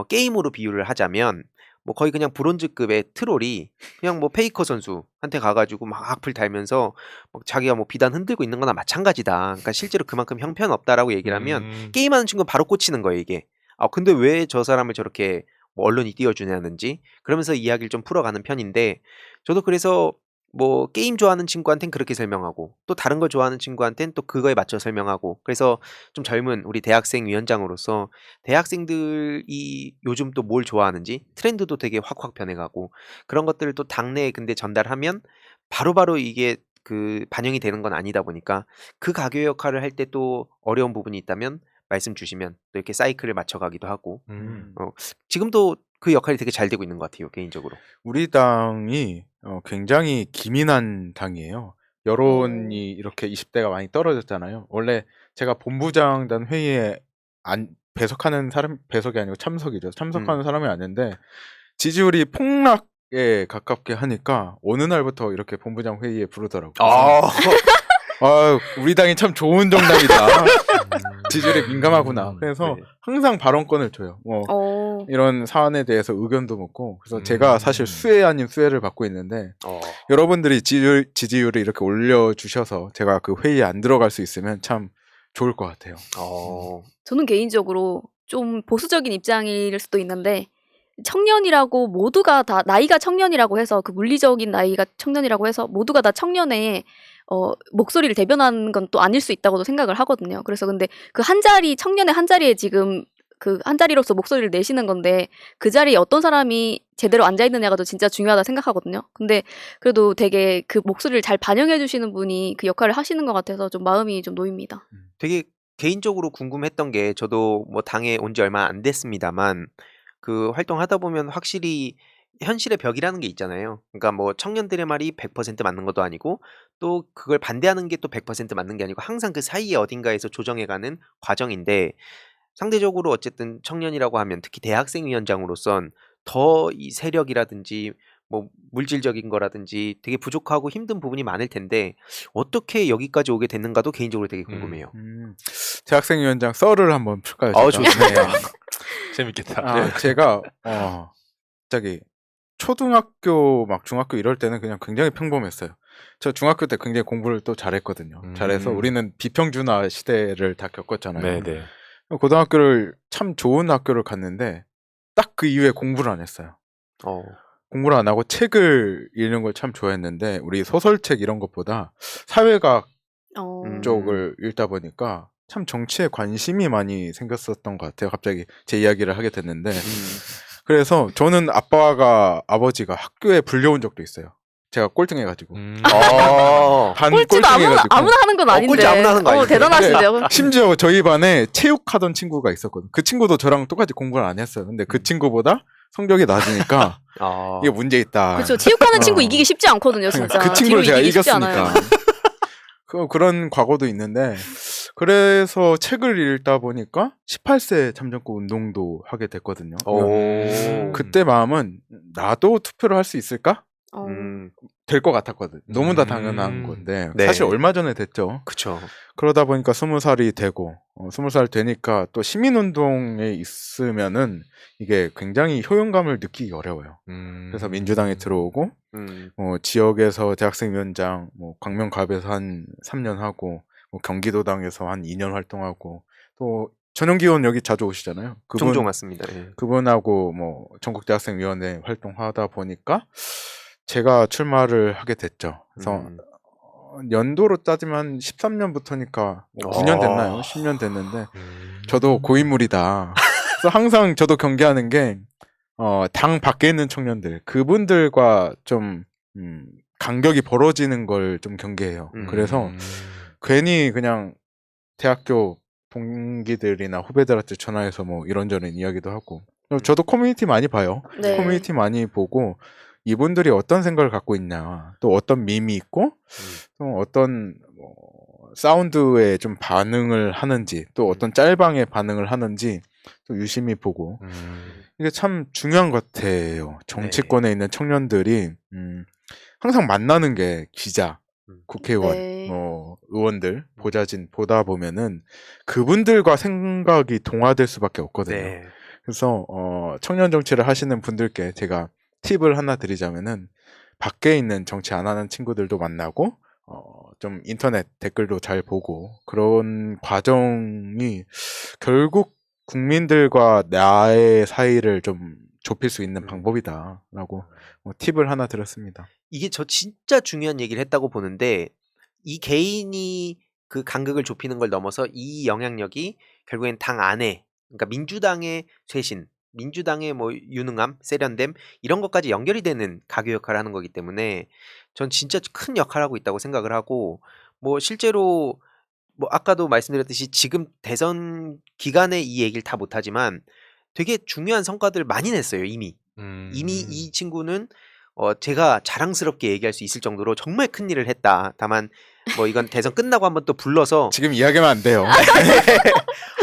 게임으로 비유를 하자면 뭐 거의 그냥 브론즈급의 트롤이 그냥 뭐 페이커 선수한테 가가지고 막 악플 달면서 막 자기가 뭐 비단 흔들고 있는 거나 마찬가지다. 그러니까 실제로 그만큼 형편없다라고 얘기를 하면 게임하는 친구는 바로 꽂히는 거예요, 이게. 근데 왜 저 사람을 저렇게 뭐 언론이 띄워주냐는지 그러면서 이야기를 좀 풀어가는 편인데 저도 그래서 뭐 게임 좋아하는 친구한테는 그렇게 설명하고 또 다른 걸 좋아하는 친구한테는 또 그거에 맞춰 설명하고 그래서 좀 젊은 우리 대학생 위원장으로서 대학생들이 요즘 또 뭘 좋아하는지 트렌드도 되게 확확 변해가고 그런 것들을 또 당내에 근데 전달하면 바로바로 이게 그 반영이 되는 건 아니다 보니까 그 가교 역할을 할 때 또 어려운 부분이 있다면 말씀 주시면 또 이렇게 사이클을 맞춰가기도 하고 지금도 그 역할이 되게 잘 되고 있는 것 같아요 개인적으로. 우리 당이 굉장히 기민한 당이에요. 여론이 이렇게 20대가 많이 떨어졌잖아요. 원래 제가 본부장단 회의에 배석하는 사람 배석이 아니고 참석이죠. 참석하는 사람이 아닌데 지지율이 폭락에 가깝게 하니까 어느 날부터 이렇게 본부장 회의에 부르더라고요. 우리 당이 참 좋은 정당이다. 지지율에 민감하구나. 그래서 네. 항상 발언권을 줘요. 이런 사안에 대해서 의견도 묻고. 그래서 제가 사실 수혜 아닌 수혜를 받고 있는데 여러분들이 지지율을 이렇게 올려주셔서 제가 그 회의에 안 들어갈 수 있으면 참 좋을 것 같아요. 저는 개인적으로 좀 보수적인 입장일 수도 있는데 청년이라고 모두가 다 나이가 청년이라고 해서 그 물리적인 나이가 청년이라고 해서 모두가 다 청년의 목소리를 대변하는 건 또 아닐 수 있다고도 생각을 하거든요. 그래서 근데 그 한 자리 청년의 한 자리에 지금 그 한 자리로서 목소리를 내시는 건데 그 자리에 어떤 사람이 제대로 앉아 있느냐가 더 진짜 중요하다 생각하거든요. 근데 그래도 되게 그 목소리를 잘 반영해 주시는 분이 그 역할을 하시는 것 같아서 좀 마음이 좀 놓입니다. 되게 개인적으로 궁금했던 게 저도 뭐 당에 온 지 얼마 안 됐습니다만 그 활동하다 보면 확실히 현실의 벽이라는 게 있잖아요. 그러니까 뭐 청년들의 말이 100% 맞는 것도 아니고 또 그걸 반대하는 게 또 100% 맞는 게 아니고 항상 그 사이에 어딘가에서 조정해가는 과정인데 상대적으로 어쨌든 청년이라고 하면 특히 대학생위원장으로선 더 이 세력이라든지 뭐 물질적인 거라든지 되게 부족하고 힘든 부분이 많을 텐데 어떻게 여기까지 오게 됐는가도 개인적으로 되게 궁금해요. 대학생위원장 썰을 한번 풀까요? 좋습니다. 재밌겠다. 제가 갑자기 초등학교 막 중학교 이럴 때는 그냥 굉장히 평범했어요. 저 중학교 때 굉장히 공부를 또 잘했거든요. 잘해서 우리는 비평준화 시대를 다 겪었잖아요. 네네. 고등학교를 참 좋은 학교를 갔는데 딱 그 이후에 공부를 안 했어요. 공부를 안 하고 책을 읽는 걸 참 좋아했는데 우리 소설책 이런 것보다 사회과학 쪽을 읽다 보니까 참 정치에 관심이 많이 생겼었던 것 같아요. 갑자기 제 이야기를 하게 됐는데 그래서 저는 아버지가 학교에 불려온 적도 있어요. 제가 꼴등해가지고 반 꼴찌도 아무나 하는 건 아닌데. 꼴찌 아무나 하는 거 아닌데. 대단하신데요. 심지어 저희 반에 체육하던 친구가 있었거든요. 그 친구도 저랑 똑같이 공부를 안 했어요. 근데 그 친구보다 성적이 낮으니까 이게 문제 있다. 그렇죠. 체육하는 친구 이기기 쉽지 않거든요, 진짜. 그 친구를 제가 이기기 쉽지 이겼으니까. 그런 과거도 있는데 그래서 책을 읽다 보니까 18세 참정권 운동도 하게 됐거든요. 그때 마음은 나도 투표를 할 수 있을까? 될 것 같았거든. 너무 다 당연한 건데 네. 사실 얼마 전에 됐죠. 그쵸. 그러다 보니까 20살이 되고 20살 되니까 또 시민운동에 있으면은 이게 굉장히 효용감을 느끼기 어려워요. 그래서 민주당에 들어오고 지역에서 대학생위원장 광명갑에서 한 3년 하고 경기도당에서 한 2년 활동하고 또 전용기원 여기 자주 오시잖아요. 종종 왔습니다. 예. 그분하고 전국대학생위원회 활동하다 보니까 제가 출마를 하게 됐죠. 그래서 연도로 따지면 13년부터니까 9년 됐나요? 10년 됐는데 저도 고인물이다. 그래서 항상 저도 경계하는 게 당 밖에 있는 청년들 그분들과 좀 간격이 벌어지는 걸 좀 경계해요. 그래서 괜히 그냥 대학교 동기들이나 후배들한테 전화해서 이런저런 이야기도 하고 저도 커뮤니티 많이 봐요. 네. 커뮤니티 많이 보고 이분들이 어떤 생각을 갖고 있냐, 또 어떤 밈이 있고, 또 어떤 사운드에 좀 반응을 하는지, 또 어떤 짤방에 반응을 하는지 또 유심히 보고 이게 참 중요한 것 같아요. 정치권에 있는 청년들이 항상 만나는 게 기자, 국회의원, 네. 의원들, 보좌진 보다 보면은 그분들과 생각이 동화될 수밖에 없거든요. 네. 그래서 청년 정치를 하시는 분들께 제가 팁을 하나 드리자면은 밖에 있는 정치 안 하는 친구들도 만나고 좀 인터넷 댓글도 잘 보고 그런 과정이 결국 국민들과 나의 사이를 좀 좁힐 수 있는 방법이다라고 팁을 하나 드렸습니다. 이게 저 진짜 중요한 얘기를 했다고 보는데 이 개인이 그 간극을 좁히는 걸 넘어서 이 영향력이 결국엔 당 안에 그러니까 민주당의 쇄신, 민주당의 유능함, 세련됨 이런 것까지 연결이 되는 가교 역할을 하는 거기 때문에 전 진짜 큰 역할을 하고 있다고 생각을 하고 실제로 아까도 말씀드렸듯이 지금 대선 기간에 이 얘기를 다 못하지만 되게 중요한 성과들 많이 냈어요 이미. 이미 이 친구는 제가 자랑스럽게 얘기할 수 있을 정도로 정말 큰 일을 했다. 다만 이건 대선 끝나고 한번 또 불러서 지금 이야기하면 안 돼요.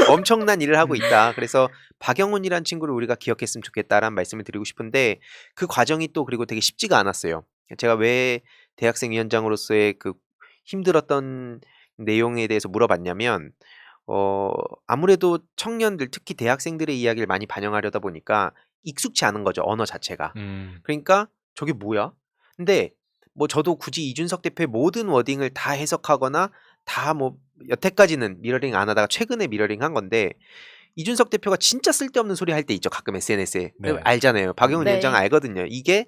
엄청난 일을 하고 있다. 그래서 박영훈이란 친구를 우리가 기억했으면 좋겠다라는 말씀을 드리고 싶은데 그 과정이 또 그리고 되게 쉽지가 않았어요. 제가 왜 대학생위원장으로서의 그 힘들었던 내용에 대해서 물어봤냐면 아무래도 청년들 특히 대학생들의 이야기를 많이 반영하려다 보니까 익숙치 않은 거죠. 언어 자체가. 그러니까 저게 뭐야? 근데 저도 굳이 이준석 대표의 모든 워딩을 다 해석하거나 다 여태까지는 미러링 안 하다가 최근에 미러링 한 건데 이준석 대표가 진짜 쓸데없는 소리 할 때 있죠. 가끔 SNS에. 네. 알잖아요. 박영훈 네. 위원장은 알거든요. 이게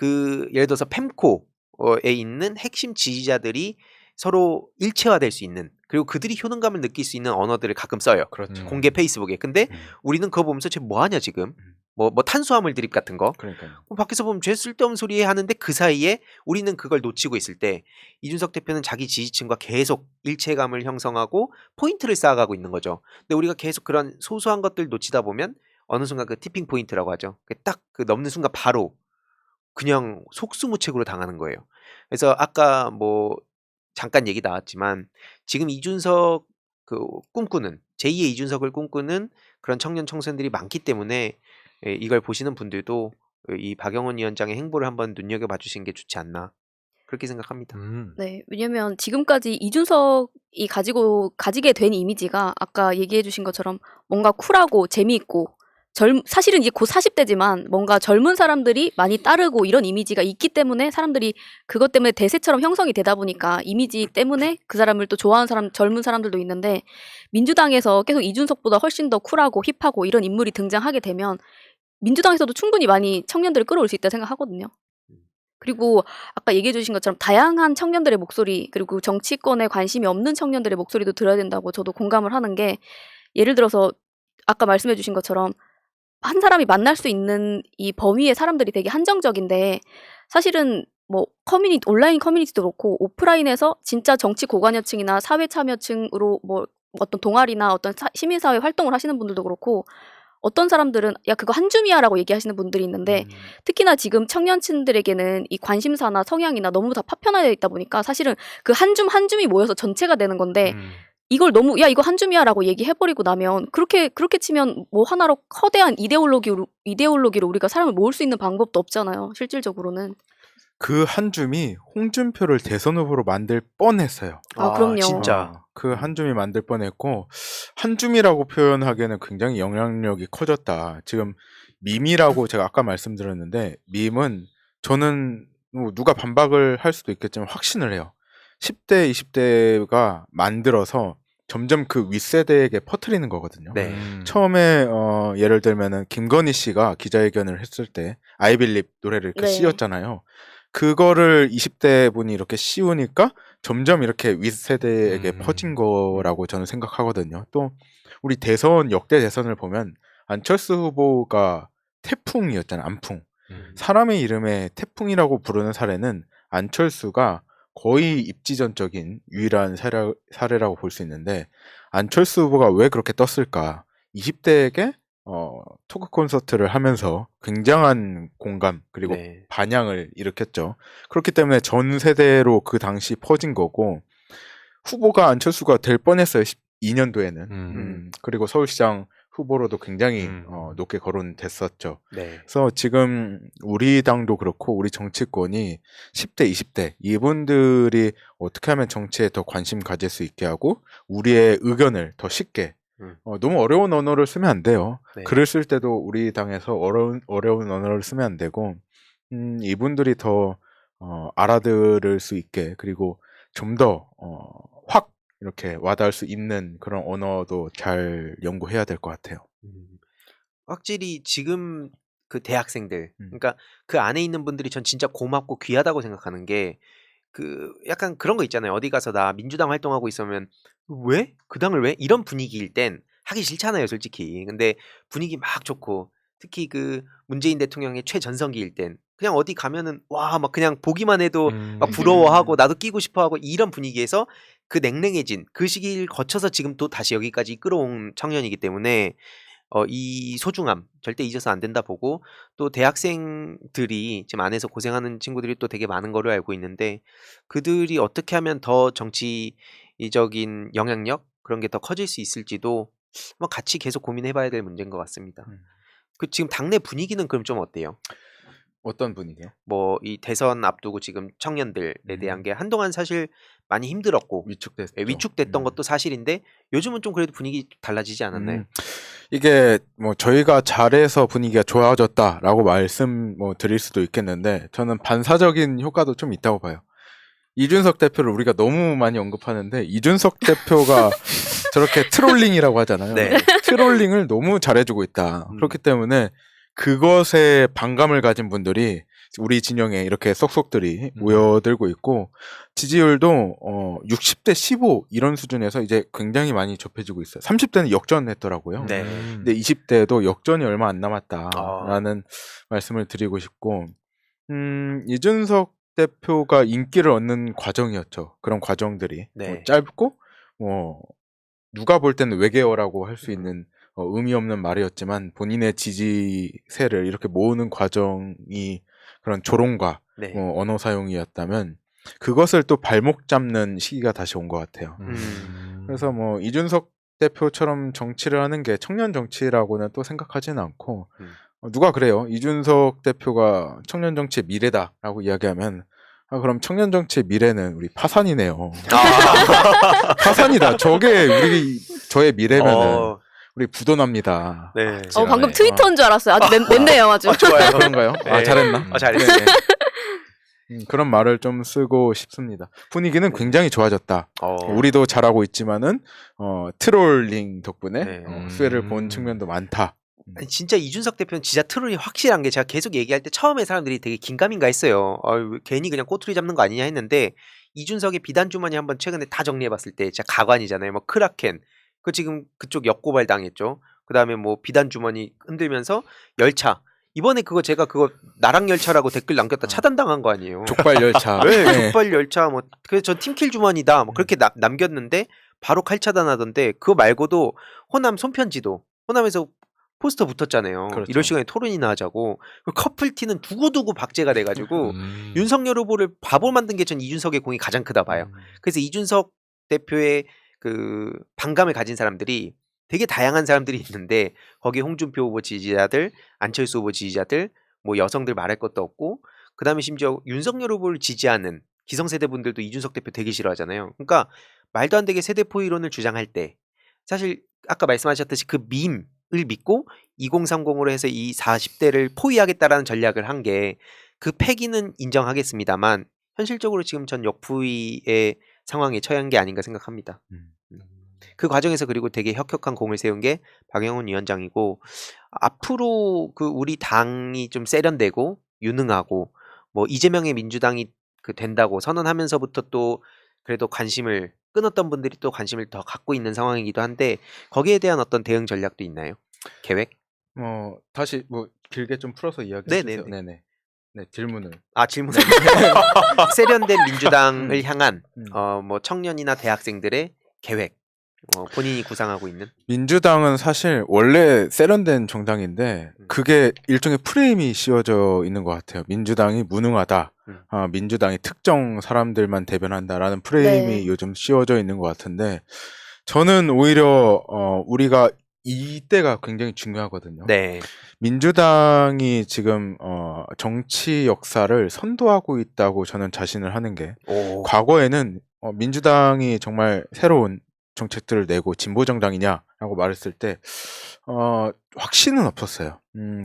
예를 들어서 펨코에 있는 핵심 지지자들이 서로 일체화될 수 있는 그리고 그들이 효능감을 느낄 수 있는 언어들을 가끔 써요. 그렇죠. 공개 페이스북에. 근데 우리는 그거 보면서 쟤 뭐하냐 지금. 뭐 탄수화물 드립 같은 거. 그러니까요. 밖에서 보면 쟤 쓸데없는 소리 하는데 그 사이에 우리는 그걸 놓치고 있을 때 이준석 대표는 자기 지지층과 계속 일체감을 형성하고 포인트를 쌓아가고 있는 거죠. 근데 우리가 계속 그런 소소한 것들 놓치다 보면 어느 순간 그 티핑 포인트라고 하죠. 딱 그 넘는 순간 바로 그냥 속수무책으로 당하는 거예요. 그래서 아까 뭐 잠깐 얘기 나왔지만 지금 이준석 그 꿈꾸는 제2의 이준석을 꿈꾸는 그런 청년 청소년들이 많기 때문에 이걸 보시는 분들도 이 박영훈 위원장의 행보를 한번 눈여겨봐 주시는 게 좋지 않나 그렇게 생각합니다. 네, 왜냐면 지금까지 이준석이 가지게 된 이미지가 아까 얘기해 주신 것처럼 뭔가 쿨하고 재미있고 사실은 이제 곧 40대지만 뭔가 젊은 사람들이 많이 따르고 이런 이미지가 있기 때문에 사람들이 그것 때문에 대세처럼 형성이 되다 보니까 이미지 때문에 그 사람을 또 좋아하는 젊은 사람들도 있는데 민주당에서 계속 이준석보다 훨씬 더 쿨하고 힙하고 이런 인물이 등장하게 되면 민주당에서도 충분히 많이 청년들을 끌어올 수 있다 생각하거든요. 그리고 아까 얘기해 주신 것처럼 다양한 청년들의 목소리 그리고 정치권에 관심이 없는 청년들의 목소리도 들어야 된다고 저도 공감을 하는 게 예를 들어서 아까 말씀해 주신 것처럼 한 사람이 만날 수 있는 이 범위의 사람들이 되게 한정적인데 사실은 뭐 온라인 커뮤니티도 그렇고 오프라인에서 진짜 정치 고관여층이나 사회 참여층으로 뭐 어떤 동아리나 어떤 시민사회 활동을 하시는 분들도 그렇고 어떤 사람들은 야 그거 한 줌이야라고 얘기하시는 분들이 있는데 특히나 지금 청년층들에게는 이 관심사나 성향이나 너무 다 파편화되어 있다 보니까 사실은 그 한 줌이 모여서 전체가 되는 건데 이걸 너무 야 이거 한 줌이야라고 얘기해버리고 나면 그렇게 치면 뭐 하나로 커다란 이데올로기로 우리가 사람을 모을 수 있는 방법도 없잖아요. 실질적으로는. 그 한 줌이 홍준표를 대선 후보로 만들 뻔했어요. 그럼요. 진짜. 그 한 줌이 만들 뻔했고 한 줌이라고 표현하기에는 굉장히 영향력이 커졌다. 지금 밈이라고 제가 아까 말씀드렸는데 밈은 저는 뭐 누가 반박을 할 수도 있겠지만 확신을 해요. 10대, 20대가 만들어서 점점 그 윗세대에게 퍼뜨리는 거거든요. 네. 처음에 예를 들면은 김건희 씨가 기자회견을 했을 때 I Believe 노래를 이렇게 네. 씌웠잖아요. 그거를 20대 분이 이렇게 씌우니까 점점 이렇게 윗세대에게 퍼진 거라고 저는 생각하거든요. 또 우리 역대 대선을 보면 안철수 후보가 태풍이었잖아요. 안풍. 사람의 이름에 태풍이라고 부르는 사례는 안철수가 거의 입지전적인 유일한 사례라고 볼 수 있는데 안철수 후보가 왜 그렇게 떴을까? 20대에게 토크 콘서트를 하면서 굉장한 공감 그리고 네. 반향을 일으켰죠. 그렇기 때문에 전 세대로 그 당시 퍼진 거고 후보가 안철수가 될 뻔했어요. 12년도에는. 그리고 서울시장 후보로도 굉장히 높게 거론됐었죠. 네. 그래서 지금 우리 당도 그렇고 우리 정치권이 10대, 20대 이분들이 어떻게 하면 정치에 더 관심 가질 수 있게 하고 우리의 의견을 더 쉽게 너무 어려운 언어를 쓰면 안 돼요. 네. 글을 쓸 때도 우리 당에서 어려운 언어를 쓰면 안 되고 이분들이 더 알아들을 수 있게 그리고 좀 더 확 이렇게 와닿을 수 있는 그런 언어도 잘 연구해야 될 것 같아요. 확실히 지금 그 대학생들, 그러니까 그 안에 있는 분들이 전 진짜 고맙고 귀하다고 생각하는 게 그 약간 그런 거 있잖아요. 어디 가서 나 민주당 활동하고 있으면 왜? 그 당을 왜? 이런 분위기일 땐 하기 싫잖아요, 솔직히. 근데 분위기 막 좋고 특히 그 문재인 대통령의 최전성기일 땐 그냥 어디 가면은 와 막 그냥 보기만 해도 막 부러워하고 나도 끼고 싶어하고 이런 분위기에서 그 냉랭해진 그 시기를 거쳐서 지금 또 다시 여기까지 끌어온 청년이기 때문에 이 소중함 절대 잊어서 안 된다 보고 또 대학생들이 지금 안에서 고생하는 친구들이 또 되게 많은 거로 알고 있는데 그들이 어떻게 하면 더 정치적인 영향력 그런 게 더 커질 수 있을지도 뭐 같이 계속 고민해봐야 될 문제인 것 같습니다. 그 지금 당내 분위기는 그럼 좀 어때요? 어떤 분이요? 뭐 이 대선 앞두고 지금 청년들에 대한 게 한동안 사실 많이 힘들었고 위축됐던 것도 사실인데 요즘은 좀 그래도 분위기 달라지지 않았나요? 이게 뭐 저희가 잘해서 분위기가 좋아졌다라고 말씀 드릴 수도 있겠는데 저는 반사적인 효과도 좀 있다고 봐요. 이준석 대표를 우리가 너무 많이 언급하는데 이준석 대표가 저렇게 트롤링이라고 하잖아요. 네. 트롤링을 너무 잘해주고 있다. 그렇기 때문에 그것에 반감을 가진 분들이 우리 진영에 이렇게 쏙쏙들이 모여들고 있고 지지율도 60대 15 이런 수준에서 이제 굉장히 많이 좁혀지고 있어요. 30대는 역전했더라고요. 네. 근데 20대도 역전이 얼마 안 남았다라는 말씀을 드리고 싶고 이준석 대표가 인기를 얻는 과정이었죠. 그런 과정들이 네. 뭐 짧고 뭐 누가 볼 때는 외계어라고 할 수 있는 의미 없는 말이었지만 본인의 지지세를 이렇게 모으는 과정이 그런 조롱과 네. 언어 사용이었다면 그것을 또 발목 잡는 시기가 다시 온 것 같아요. 그래서 뭐 이준석 대표처럼 정치를 하는 게 청년 정치라고는 또 생각하지는 않고 누가 그래요? 이준석 대표가 청년 정치의 미래다라고 이야기하면 그럼 청년 정치의 미래는 우리 파산이네요. 파산이다. 저게 저의 미래면은 우리 부도납니다. 네. 방금 트위터인 줄 알았어요. 아주 맵네요, 아주. 좋아요. 그런가요? 네. 잘했나? 잘했어요. 네. 그런 말을 좀 쓰고 싶습니다. 분위기는 굉장히 좋아졌다. 우리도 잘하고 있지만은 트롤링 덕분에 수혜를 본 측면도 많다. 아니, 진짜 이준석 대표는 진짜 트롤이 확실한 게 제가 계속 얘기할 때 처음에 사람들이 되게 긴가민가 했어요. 괜히 그냥 꼬투리 잡는 거 아니냐 했는데 이준석의 비단 주머니 한번 최근에 다 정리해봤을 때 진짜 가관이잖아요. 뭐 크라켄 그 지금 그쪽 역고발 당했죠. 그 다음에 뭐 비단 주머니 흔들면서 열차 이번에 제가 나랑 열차라고 댓글 남겼다 차단당한 거 아니에요. 족발 열차. 네, 족발 열차 뭐 그래서 전 팀킬 주머니다 뭐 그렇게 남겼는데 바로 칼 차단하던데 그거 말고도 호남 손편지도 호남에서 포스터 붙었잖아요. 그렇죠. 이럴 시간에 토론이나 하자고. 커플티는 두고두고 박제가 돼가지고 윤석열 후보를 바보 만든 게 전 이준석의 공이 가장 크다 봐요. 그래서 이준석 대표의 그 반감을 가진 사람들이 되게 다양한 사람들이 있는데 거기에 홍준표 후보 지지자들, 안철수 후보 지지자들, 뭐 여성들 말할 것도 없고 그 다음에 심지어 윤석열 후보를 지지하는 기성세대 분들도 이준석 대표 되게 싫어하잖아요. 그러니까 말도 안 되게 세대포 이론을 주장할 때 사실 아까 말씀하셨듯이 그 밈을 믿고 2030으로 해서 이 40대를 포위하겠다라는 전략을 한 게 그 패기는 인정하겠습니다만 현실적으로 지금 전 역부위의 상황에 처한 게 아닌가 생각합니다. 그 과정에서 그리고 되게 혁혁한 공을 세운 게 박영훈 위원장이고 앞으로 그 우리 당이 좀 세련되고 유능하고 뭐 이재명의 민주당이 된다고 선언하면서부터 또 그래도 관심을 끊었던 분들이 또 관심을 더 갖고 있는 상황이기도 한데 거기에 대한 어떤 대응 전략도 있나요? 계획? 다시 뭐 길게 좀 풀어서 이야기해 주세요. 네네. 네, 질문을. 질문. 세련된 민주당을 향한 뭐 청년이나 대학생들의 계획. 본인이 구상하고 있는. 민주당은 사실 원래 세련된 정당인데 그게 일종의 프레임이 씌워져 있는 것 같아요. 민주당이 무능하다. 민주당이 특정 사람들만 대변한다라는 프레임이 네. 요즘 씌워져 있는 것 같은데 저는 오히려 우리가 이때가 굉장히 중요하거든요. 네. 민주당이 지금 정치 역사를 선도하고 있다고 저는 자신을 하는 게 과거에는 민주당이 정말 새로운 정책들을 내고 진보 정당이냐라고 말했을 때 확신은 없었어요.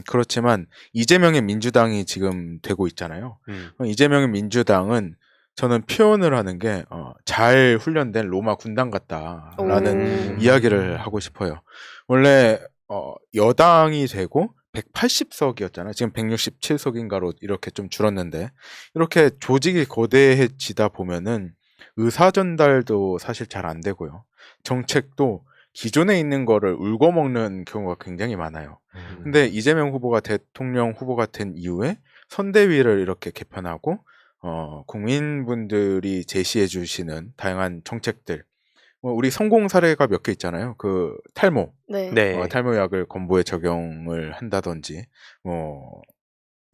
그렇지만 이재명의 민주당이 지금 되고 있잖아요. 이재명의 민주당은 저는 표현을 하는 게 잘 훈련된 로마 군단 같다라는 이야기를 하고 싶어요. 원래 여당이 되고 180석이었잖아요. 지금 167석인가로 이렇게 좀 줄었는데 이렇게 조직이 거대해지다 보면은 의사 전달도 사실 잘 안 되고요. 정책도 기존에 있는 거를 울고먹는 경우가 굉장히 많아요. 근데 이재명 후보가 대통령 후보가 된 이후에 선대위를 이렇게 개편하고 국민분들이 제시해 주시는 다양한 정책들 우리 성공 사례가 몇 개 있잖아요. 그 탈모, 네. 탈모약을 건보에 적용을 한다든지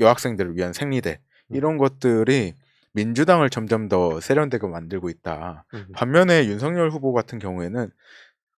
여학생들을 위한 생리대 이런 것들이 민주당을 점점 더 세련되게 만들고 있다. 반면에 윤석열 후보 같은 경우에는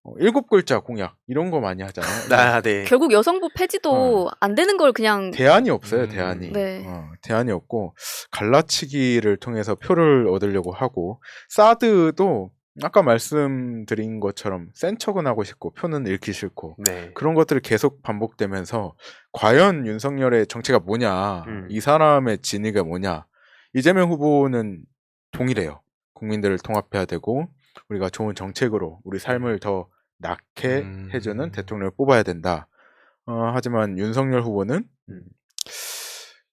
7글자 공약 이런 거 많이 하잖아요. 네. 결국 여성부 폐지도 안 되는 걸 그냥 대안이 없어요. 대안이. 네. 대안이 없고 갈라치기를 통해서 표를 얻으려고 하고 사드도 아까 말씀드린 것처럼 센 척은 하고 싶고 표는 잃기 싫고 그런 것들이 계속 반복되면서 과연 윤석열의 정체가 뭐냐 이 사람의 진위가 뭐냐 이재명 후보는 동일해요. 국민들을 통합해야 되고 우리가 좋은 정책으로 우리 삶을 더 낫게 해주는 대통령을 뽑아야 된다. 하지만 윤석열 후보는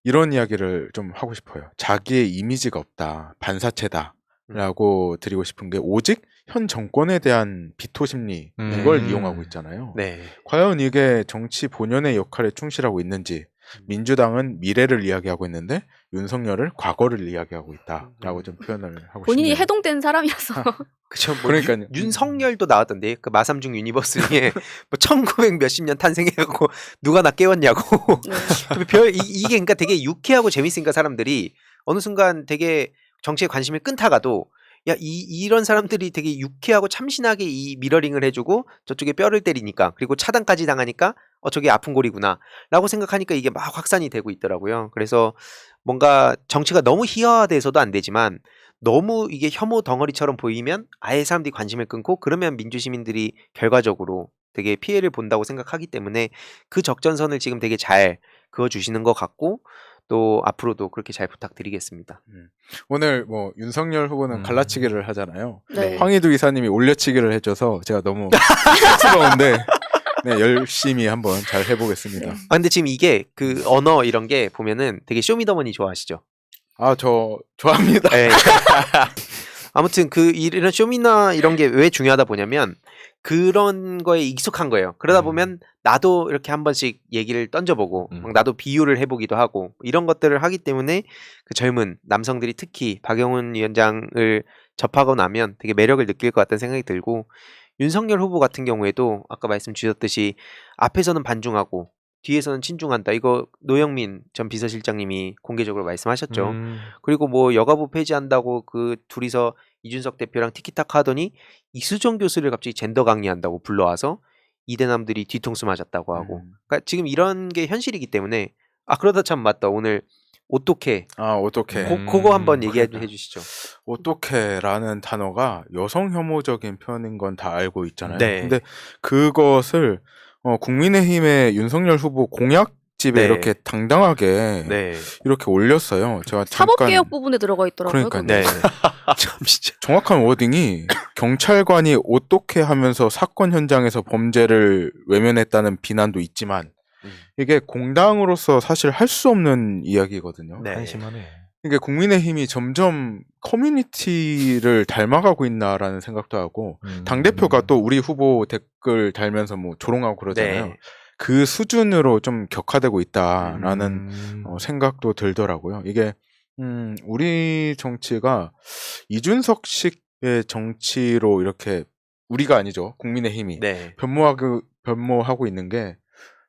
이런 이야기를 좀 하고 싶어요. 자기의 이미지가 없다, 반사체다라고 드리고 싶은 게 오직 현 정권에 대한 비토 심리 이걸 이용하고 있잖아요. 네. 과연 이게 정치 본연의 역할에 충실하고 있는지 민주당은 미래를 이야기하고 있는데 윤석열을 과거를 이야기하고 있다라고 좀 표현을 하고 본인이 싶네요. 해동된 사람이라서. 그쵸. 뭐 그러니까요. 윤석열도 나왔던데 그 마삼중 유니버스에 뭐 1900 몇십 년 탄생해갖고 누가 나 깨웠냐고. 네. 이게 그러니까 되게 유쾌하고 재밌으니까 사람들이 어느 순간 되게 정치에 관심을 끊다가도 야 이런 사람들이 되게 유쾌하고 참신하게 이 미러링을 해주고 저쪽에 뼈를 때리니까 그리고 차단까지 당하니까 저게 아픈 골이구나라고 생각하니까 이게 막 확산이 되고 있더라고요. 그래서 뭔가 정치가 너무 희화화돼서도 안 되지만 너무 이게 혐오 덩어리처럼 보이면 아예 사람들이 관심을 끊고 그러면 민주시민들이 결과적으로 되게 피해를 본다고 생각하기 때문에 그 적전선을 지금 되게 잘 그어주시는 것 같고 또 앞으로도 그렇게 잘 부탁드리겠습니다. 오늘 뭐 윤석열 후보는 갈라치기를 하잖아요. 네. 황희두 이사님이 올려치기를 해줘서 제가 너무 쑥스러운데 네, 열심히 한번 잘 해보겠습니다. 근데 지금 이게 그 언어 이런 게 보면은 되게 쇼미더머니 좋아하시죠? 아, 저 좋아합니다. 네. 아무튼 그 이런 쇼미나 이런 게 왜 중요하다 보냐면 그런 거에 익숙한 거예요. 그러다 보면 나도 이렇게 한 번씩 얘기를 던져보고 막 나도 비유를 해보기도 하고 이런 것들을 하기 때문에 그 젊은 남성들이 특히 박영훈 위원장을 접하고 나면 되게 매력을 느낄 것 같다는 생각이 들고 윤석열 후보 같은 경우에도 아까 말씀 주셨듯이 앞에서는 반중하고 뒤에서는 친중한다. 이거 노영민 전 비서실장님이 공개적으로 말씀하셨죠. 그리고 뭐 여가부 폐지한다고 그 둘이서 이준석 대표랑 티키타카 하더니 이수정 교수를 갑자기 젠더 강의한다고 불러와서 이대남들이 뒤통수 맞았다고 하고. 그러니까 지금 이런 게 현실이기 때문에 그러다 참 맞다. 오늘 어떻게 그거 한번 얘기해 주시죠. 어떻게라는 단어가 여성 혐오적인 표현인 건 다 알고 있잖아요. 네. 근데 그것을 국민의힘의 윤석열 후보 공약집에 네. 이렇게 당당하게 네. 이렇게 올렸어요. 제가 사법개혁 부분에 들어가 있더라고요. 그러니까요. 네. 참 진짜. 정확한 워딩이 경찰관이 어떻게 하면서 사건 현장에서 범죄를 외면했다는 비난도 있지만 이게 공당으로서 사실 할 수 없는 이야기거든요. 네. 한심하네. 이게 국민의힘이 점점 커뮤니티를 닮아가고 있나라는 생각도 하고 당대표가 또 우리 후보 댓글 달면서 뭐 조롱하고 그러잖아요. 네. 그 수준으로 좀 격화되고 있다라는 생각도 들더라고요. 이게 우리 정치가 이준석식의 정치로 이렇게 우리가 아니죠. 국민의힘이 네. 변모하고 있는 게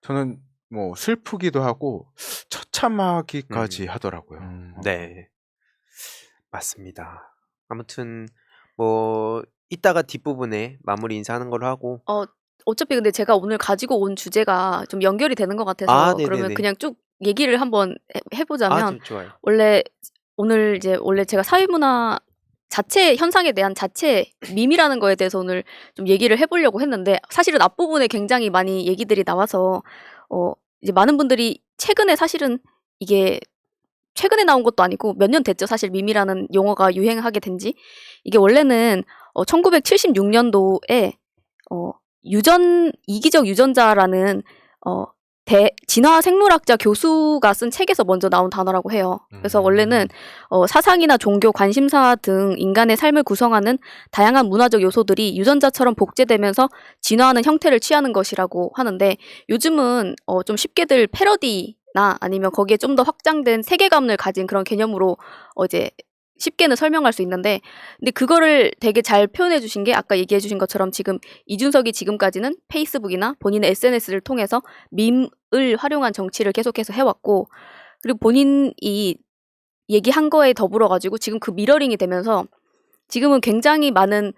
저는 뭐 슬프기도 하고 처참하기까지 하더라고요. 네. 맞습니다. 아무튼 뭐 이따가 뒷부분에 마무리 인사하는 걸로 하고 어차피 근데 제가 오늘 가지고 온 주제가 좀 연결이 되는 것 같아서 그러면 네네네. 그냥 쭉 얘기를 한번 해보자면 좋아요. 원래 제가 사회문화 자체 현상에 대한 자체 밈이라는 거에 대해서 오늘 좀 얘기를 해보려고 했는데 사실은 앞부분에 굉장히 많이 얘기들이 나와서 이제 많은 분들이 최근에 사실은 이게 최근에 나온 것도 아니고 몇 년 됐죠. 사실 밈이라는 용어가 유행하게 된 지. 이게 원래는 1976년도에 이기적 유전자라는 진화 생물학자 교수가 쓴 책에서 먼저 나온 단어라고 해요. 그래서 원래는 사상이나 종교, 관심사 등 인간의 삶을 구성하는 다양한 문화적 요소들이 유전자처럼 복제되면서 진화하는 형태를 취하는 것이라고 하는데 요즘은 좀 쉽게들 패러디나 아니면 거기에 좀 더 확장된 세계관을 가진 그런 개념으로 이제 쉽게는 설명할 수 있는데 근데 그거를 되게 잘 표현해 주신 게 아까 얘기해 주신 것처럼 지금 이준석이 지금까지는 페이스북이나 본인의 SNS를 통해서 밈을 활용한 정치를 계속해서 해왔고 그리고 본인이 얘기한 거에 더불어 가지고 지금 그 미러링이 되면서 지금은 굉장히 많은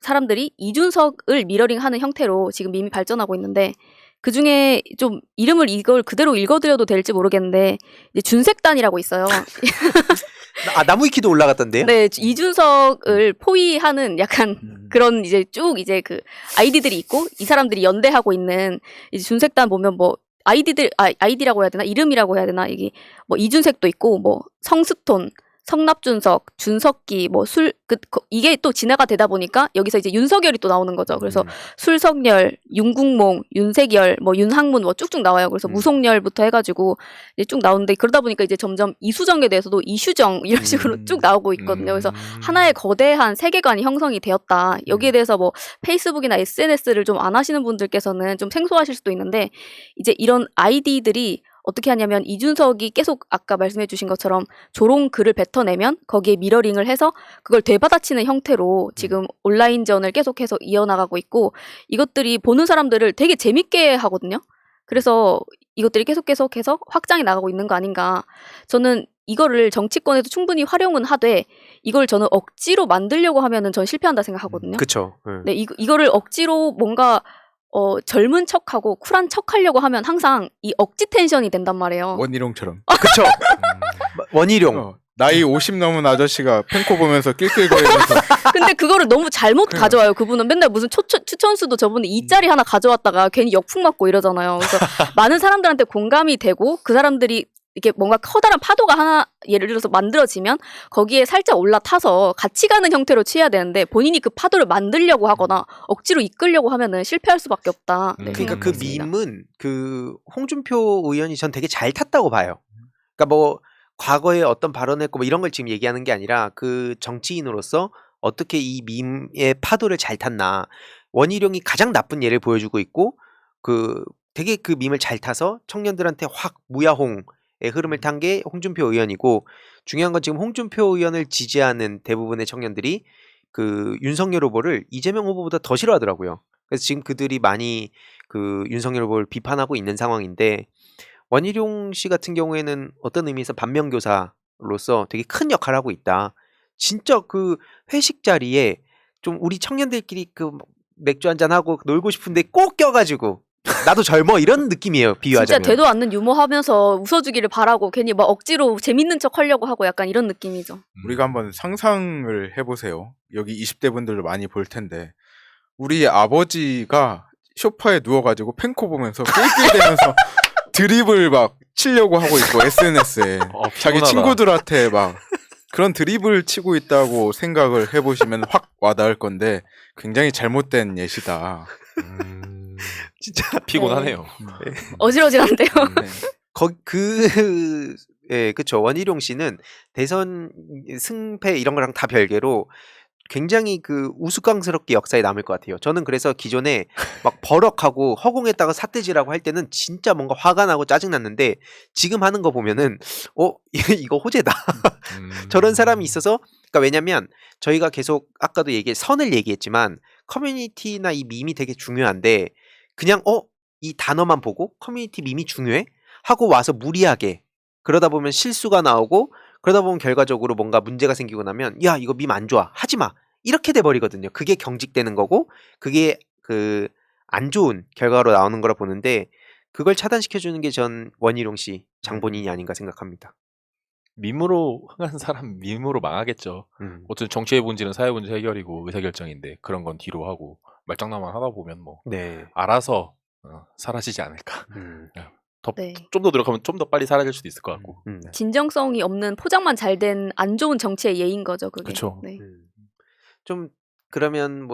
사람들이 이준석을 미러링하는 형태로 지금 밈이 발전하고 있는데 그 중에 좀 이름을 이걸 그대로 읽어드려도 될지 모르겠는데 이제 준색단이라고 있어요. 나무위키도 올라갔던데요? 네, 이준석을 포위하는 약간 그런 이제 쭉 이제 그 아이디들이 있고 이 사람들이 연대하고 있는 이제 준색단 보면 뭐 아이디라고 해야 되나 이름이라고 해야 되나 이게 뭐 이준색도 있고 뭐 성스톤, 성납준석, 준석기, 이게 또 진화가 되다 보니까 여기서 이제 윤석열이 또 나오는 거죠. 그래서 술석열, 윤국몽, 윤색열, 윤학문 쭉쭉 나와요. 그래서 무속열부터 해가지고 이제 쭉 나오는데 그러다 보니까 이제 점점 이수정에 대해서도 이슈정 이런 식으로 쭉 나오고 있거든요. 그래서 하나의 거대한 세계관이 형성이 되었다. 여기에 대해서 페이스북이나 SNS를 좀 안 하시는 분들께서는 좀 생소하실 수도 있는데 이제 이런 아이디들이 어떻게 하냐면 이준석이 계속 아까 말씀해 주신 것처럼 조롱 글을 뱉어내면 거기에 미러링을 해서 그걸 되받아치는 형태로 지금 온라인전을 계속해서 이어나가고 있고 이것들이 보는 사람들을 되게 재밌게 하거든요. 그래서 이것들이 계속해서 확장해 나가고 있는 거 아닌가. 저는 이거를 정치권에도 충분히 활용은 하되 이걸 저는 억지로 만들려고 하면은 전 실패한다 생각하거든요. 그렇죠. 네, 이거를 억지로 뭔가 젊은 척하고 쿨한 척하려고 하면 항상 이 억지 텐션이 된단 말이에요. 원희룡처럼. 그쵸. 원희룡. 나이 50 넘은 아저씨가 펜코 보면서 낄낄거리면서. 근데 그거를 너무 잘못 가져와요. 그분은 맨날 무슨 추천수도 저번에 2짜리 하나 가져왔다가 괜히 역풍 맞고 이러잖아요. 그래서 많은 사람들한테 공감이 되고 그 사람들이 이렇게 뭔가 커다란 파도가 하나 예를 들어서 만들어지면 거기에 살짝 올라타서 같이 가는 형태로 취해야 되는데 본인이 그 파도를 만들려고 하거나 억지로 이끌려고 하면은 실패할 수밖에 없다. 네, 그러니까 그 밈은 홍준표 의원이 전 되게 잘 탔다고 봐요. 그러니까 과거에 어떤 발언했고 이런 걸 지금 얘기하는 게 아니라 그 정치인으로서 어떻게 이 밈의 파도를 잘 탔나. 원희룡이 가장 나쁜 예를 보여주고 있고 되게 그 밈을 잘 타서 청년들한테 확 무야홍 흐름을 탄 게 홍준표 의원이고 중요한 건 지금 홍준표 의원을 지지하는 대부분의 청년들이 윤석열 후보를 이재명 후보보다 더 싫어하더라고요. 그래서 지금 그들이 많이 윤석열 후보를 비판하고 있는 상황인데 원희룡 씨 같은 경우에는 어떤 의미에서 반면교사로서 되게 큰 역할을 하고 있다. 진짜 회식 자리에 좀 우리 청년들끼리 맥주 한잔 하고 놀고 싶은데 꼭 껴가지고 나도 젊어 이런 느낌이에요. 비유하자면. 진짜 되도 않는 유머하면서 웃어주기를 바라고 괜히 억지로 재밌는 척 하려고 하고 약간 이런 느낌이죠. 우리가 한번 상상을 해보세요. 여기 20대 분들도 많이 볼 텐데 우리 아버지가 소파에 누워가지고 펜코 보면서 낄낄대면서 드립을 막 치려고 하고 있고 SNS에 자기 친구들한테 막 그런 드립을 치고 있다고 생각을 해보시면 확 와닿을 건데 굉장히 잘못된 예시다. 진짜 피곤하네요. 네. 어질어질한데요. 예, 그쵸. 원희룡 씨는 대선 승패 이런 거랑 다 별개로 굉장히 우스꽝스럽게 역사에 남을 것 같아요. 저는 그래서 기존에 막 버럭하고 허공에다가 삿대질하고 할 때는 진짜 뭔가 화가 나고 짜증났는데 지금 하는 거 보면은 이거 호재다. 저런 사람이 있어서 그러니까 왜냐면 저희가 계속 아까도 선을 얘기했지만 커뮤니티나 이 밈이 되게 중요한데 그냥 이 단어만 보고 커뮤니티 밈이 중요해? 하고 와서 무리하게 그러다 보면 실수가 나오고 그러다 보면 결과적으로 뭔가 문제가 생기고 나면 야 이거 밈 안 좋아 하지마 이렇게 돼버리거든요. 그게 경직되는 거고 그게 안 좋은 결과로 나오는 거라 보는데 그걸 차단시켜주는 게 전 원희룡 씨 장본인이 아닌가 생각합니다. 밈으로 흥한 사람 밈으로 망하겠죠. 어쨌든 정치의 본질은 사회 문제 해결이고 의사결정인데 그런 건 뒤로 하고 말장난만 하다 보면 알아서 사라지지 않을까. 좀 더 노력하면 좀 더 빨리 사라질 수도 있을 것 같고. 진정성이 없는 포장만 잘 된 안 좋은 정치의 예인 거죠. 그게. 그렇죠. 네. 좀 그러면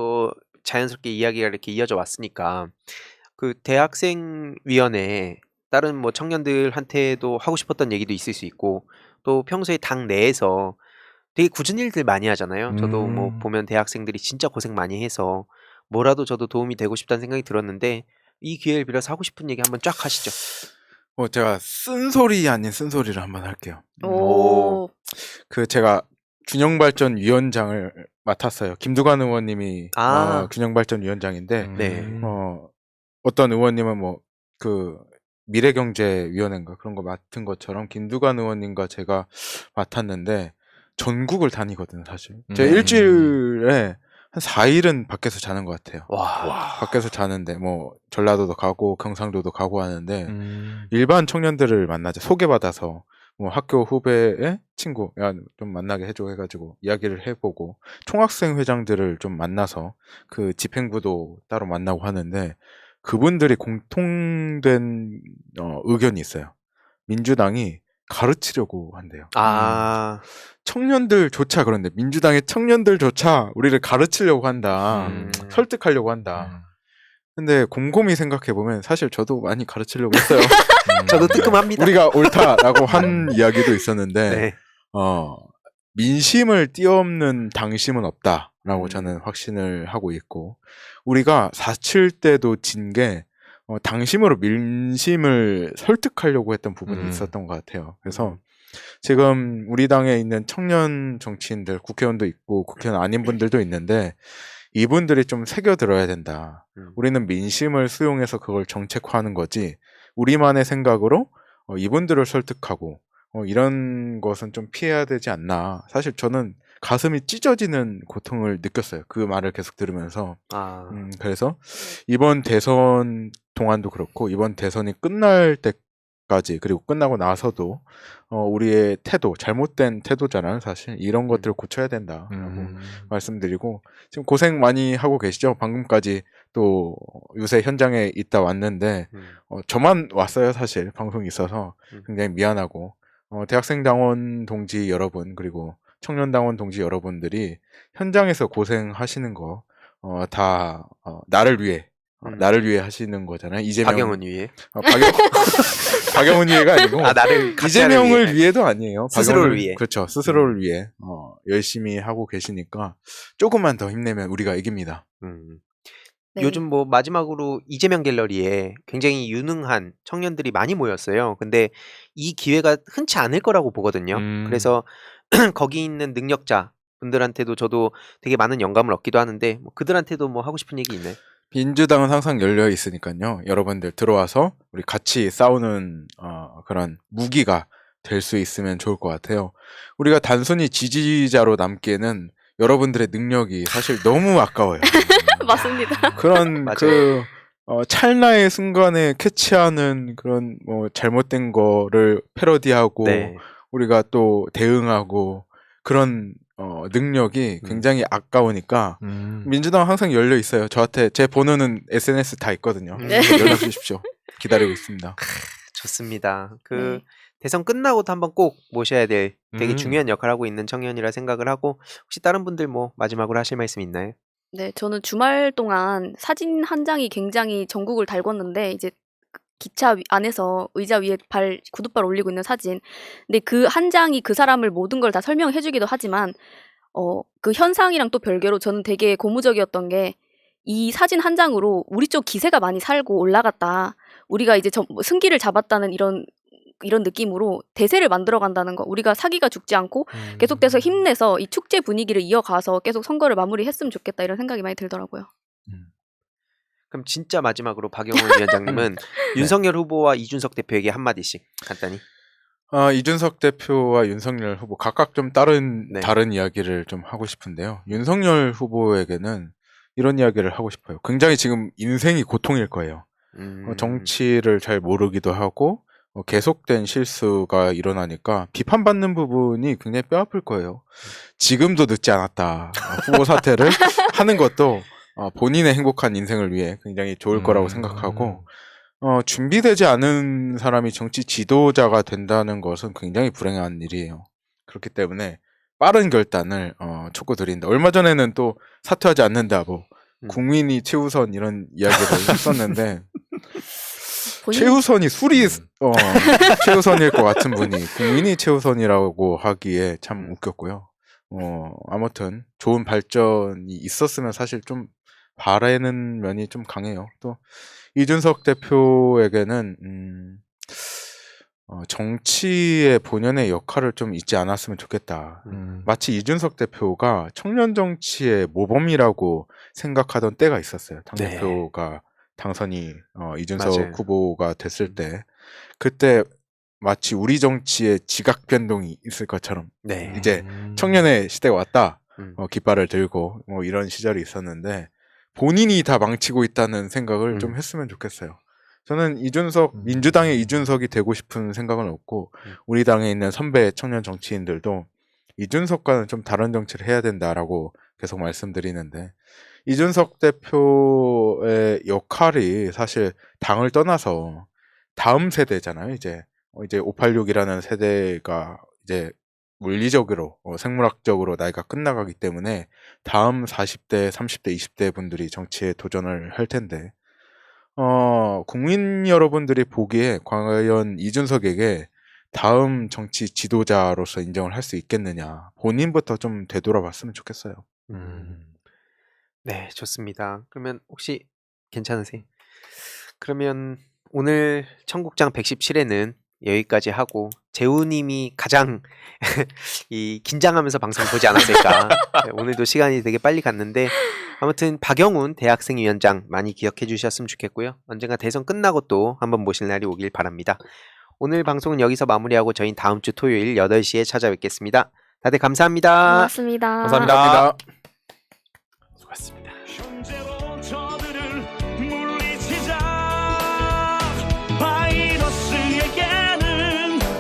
자연스럽게 이야기가 이렇게 이어져 왔으니까 대학생위원회 다른 청년들한테도 하고 싶었던 얘기도 있을 수 있고 또 평소에 당 내에서 되게 굳은 일들 많이 하잖아요. 저도 보면 대학생들이 진짜 고생 많이 해서 뭐라도 저도 도움이 되고 싶다는 생각이 들었는데 이 기회를 빌어서 하고 싶은 얘기 한번 쫙 하시죠. 제가 쓴소리 아닌 쓴소리를 한번 할게요. 오. 제가 균형발전위원장을 맡았어요. 김두관 의원님이 균형발전위원장인데 어떤 의원님은 미래경제위원회인가 그런 거 맡은 것처럼 김두관 의원님과 제가 맡았는데 전국을 다니거든요, 사실. 제가 일주일에 한 4일은 밖에서 자는 것 같아요. 와. 밖에서 자는데 전라도도 가고 경상도도 가고 하는데 일반 청년들을 만나죠. 소개받아서 학교 후배의 친구 좀 만나게 해줘 해가지고 이야기를 해보고 총학생 회장들을 좀 만나서 집행부도 따로 만나고 하는데 그분들이 공통된 의견이 있어요. 민주당이 가르치려고 한대요. 아, 청년들조차 그런데 민주당의 청년들조차 우리를 가르치려고 한다. 설득하려고 한다. 근데 곰곰이 생각해 보면 사실 저도 많이 가르치려고 했어요. 저도 뜨끔합니다. 우리가 옳다라고 한 이야기도 있었는데 네. 민심을 뛰어넘는 당심은 없다라고 저는 확신을 하고 있고 우리가 4.7 때도 진 게 당심으로 민심을 설득하려고 했던 부분이 있었던 것 같아요. 그래서 지금 우리 당에 있는 청년 정치인들, 국회의원도 있고 국회의원 아닌 분들도 있는데 이분들이 좀 새겨들어야 된다. 우리는 민심을 수용해서 그걸 정책화하는 거지 우리만의 생각으로 이분들을 설득하고 이런 것은 좀 피해야 되지 않나. 사실 저는 가슴이 찢어지는 고통을 느꼈어요. 그 말을 계속 들으면서. 그래서 이번 대선 동안도 그렇고 이번 대선이 끝날 때까지 그리고 끝나고 나서도 우리의 태도, 잘못된 태도잖아요. 사실 이런 것들을 고쳐야 된다라고 말씀드리고 지금 고생 많이 하고 계시죠. 방금까지 또 요새 현장에 있다 왔는데 저만 왔어요. 사실 방송이 있어서 굉장히 미안하고 대학생 당원 동지 여러분 그리고 청년 당원 동지 여러분들이 현장에서 고생하시는 거 다 나를 위해 하시는 거잖아요. 이재명 박영훈 위에. 박영훈 위해가 아니고 나를 이재명을 위해도 아니에요. 스스로를 위해. 그렇죠. 스스로를 위해 열심히 하고 계시니까 조금만 더 힘내면 우리가 이깁니다. 네. 요즘 뭐 마지막으로 이재명 갤러리에 굉장히 유능한 청년들이 많이 모였어요. 근데 이 기회가 흔치 않을 거라고 보거든요. 그래서 거기 있는 능력자 분들한테도 저도 되게 많은 영감을 얻기도 하는데 뭐 그들한테도 뭐 하고 싶은 얘기 있나요? 민주당은 항상 열려 있으니까요. 여러분들 들어와서 우리 같이 싸우는 그런 무기가 될 수 있으면 좋을 것 같아요. 우리가 단순히 지지자로 남기에는 여러분들의 능력이 사실 너무 아까워요. 맞습니다. 그런 맞아요. 찰나의 순간에 캐치하는 그런 뭐 잘못된 거를 패러디하고 네. 우리가 또 대응하고 그런 능력이 굉장히 아까우니까 민주당 항상 열려 있어요. 저한테 제 번호는 SNS 다 있거든요. 연락 주십시오. 기다리고 있습니다. 좋습니다. 네. 대선 끝나고도 한번 꼭 모셔야 될 되게 중요한 역할을 하고 있는 청년이라 생각을 하고 혹시 다른 분들 뭐 마지막으로 하실 말씀 있나요? 네, 저는 주말 동안 사진 한 장이 굉장히 전국을 달궜는데 이제 기차 안에서 의자 위에 구둣발 올리고 있는 사진. 근데 그 한 장이 그 사람을 모든 걸 다 설명해 주기도 하지만 그 현상이랑 또 별개로 저는 되게 고무적이었던 게 이 사진 한 장으로 우리 쪽 기세가 많이 살고 올라갔다. 우리가 이제 승기를 잡았다는 이런 느낌으로 대세를 만들어 간다는 거. 우리가 사기가 죽지 않고 계속돼서 힘내서 이 축제 분위기를 이어가서 계속 선거를 마무리했으면 좋겠다 이런 생각이 많이 들더라고요. 그럼 진짜 마지막으로 박영훈 위원장님은 윤석열 후보와 이준석 대표에게 한마디씩 간단히. 이준석 대표와 윤석열 후보 각각 좀 다른 이야기를 좀 하고 싶은데요. 윤석열 후보에게는 이런 이야기를 하고 싶어요. 굉장히 지금 인생이 고통일 거예요. 정치를 잘 모르기도 하고 계속된 실수가 일어나니까 비판받는 부분이 굉장히 뼈아플 거예요. 지금도 늦지 않았다. 후보 사퇴를 하는 것도 본인의 행복한 인생을 위해 굉장히 좋을 거라고 생각하고 준비되지 않은 사람이 정치 지도자가 된다는 것은 굉장히 불행한 일이에요. 그렇기 때문에 빠른 결단을 촉구드린다. 얼마 전에는 또 사퇴하지 않는다. 뭐 국민이 최우선 이런 이야기를 했었는데 최우선이 술이 최우선일 것 같은 분이 국민이 최우선이라고 하기에 참 웃겼고요. 아무튼 좋은 발전이 있었으면 사실 좀 바라는 면이 좀 강해요. 또 이준석 대표에게는 정치의 본연의 역할을 좀 잊지 않았으면 좋겠다. 마치 이준석 대표가 청년 정치의 모범이라고 생각하던 때가 있었어요. 당대표가 당선이 이준석 맞아요. 후보가 됐을 때 그때 마치 우리 정치의 지각 변동이 있을 것처럼 이제 청년의 시대가 왔다. 깃발을 들고 뭐 이런 시절이 있었는데 본인이 다 망치고 있다는 생각을 좀 했으면 좋겠어요. 저는 민주당의 이준석이 되고 싶은 생각은 없고 우리 당에 있는 선배 청년 정치인들도 이준석과는 좀 다른 정치를 해야 된다라고 계속 말씀드리는데 이준석 대표의 역할이 사실 당을 떠나서 다음 세대잖아요. 이제 이제 586이라는 세대가 이제 물리적으로 생물학적으로 나이가 끝나가기 때문에 다음 40대, 30대, 20대 분들이 정치에 도전을 할 텐데 국민 여러분들이 보기에 과연 이준석에게 다음 정치 지도자로서 인정을 할 수 있겠느냐 본인부터 좀 되돌아봤으면 좋겠어요. 네, 좋습니다. 그러면 혹시 괜찮으세요? 그러면 오늘 청국장 117회는 여기까지 하고 재우님이 가장 이 긴장하면서 방송 보지 않았을까. 네, 오늘도 시간이 되게 빨리 갔는데 아무튼 박영훈 대학생위원장 많이 기억해 주셨으면 좋겠고요. 언젠가 대선 끝나고 또 한번 모실 날이 오길 바랍니다. 오늘 방송은 여기서 마무리하고 저희는 다음 주 토요일 8시에 찾아뵙겠습니다. 다들 감사합니다. 고맙습니다. 감사합니다. 수고하셨습니다. 현재로 저들을 물리치자. 바이러스에게는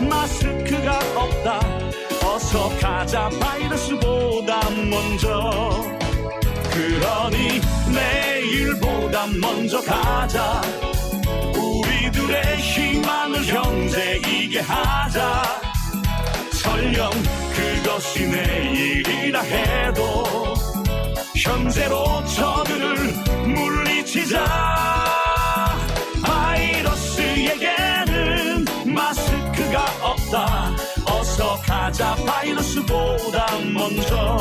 마스크가 없다. 어서 가자 바이러스보다 먼저. 그러니 내일보다 먼저 가자. 우리들의 희망을 형제이게 하자. 설령 그것이 내일이라 해도 현재로 저들을 물리치자. 바이러스에게는 마스크가 없다. 어서 가자 바이러스보다 먼저.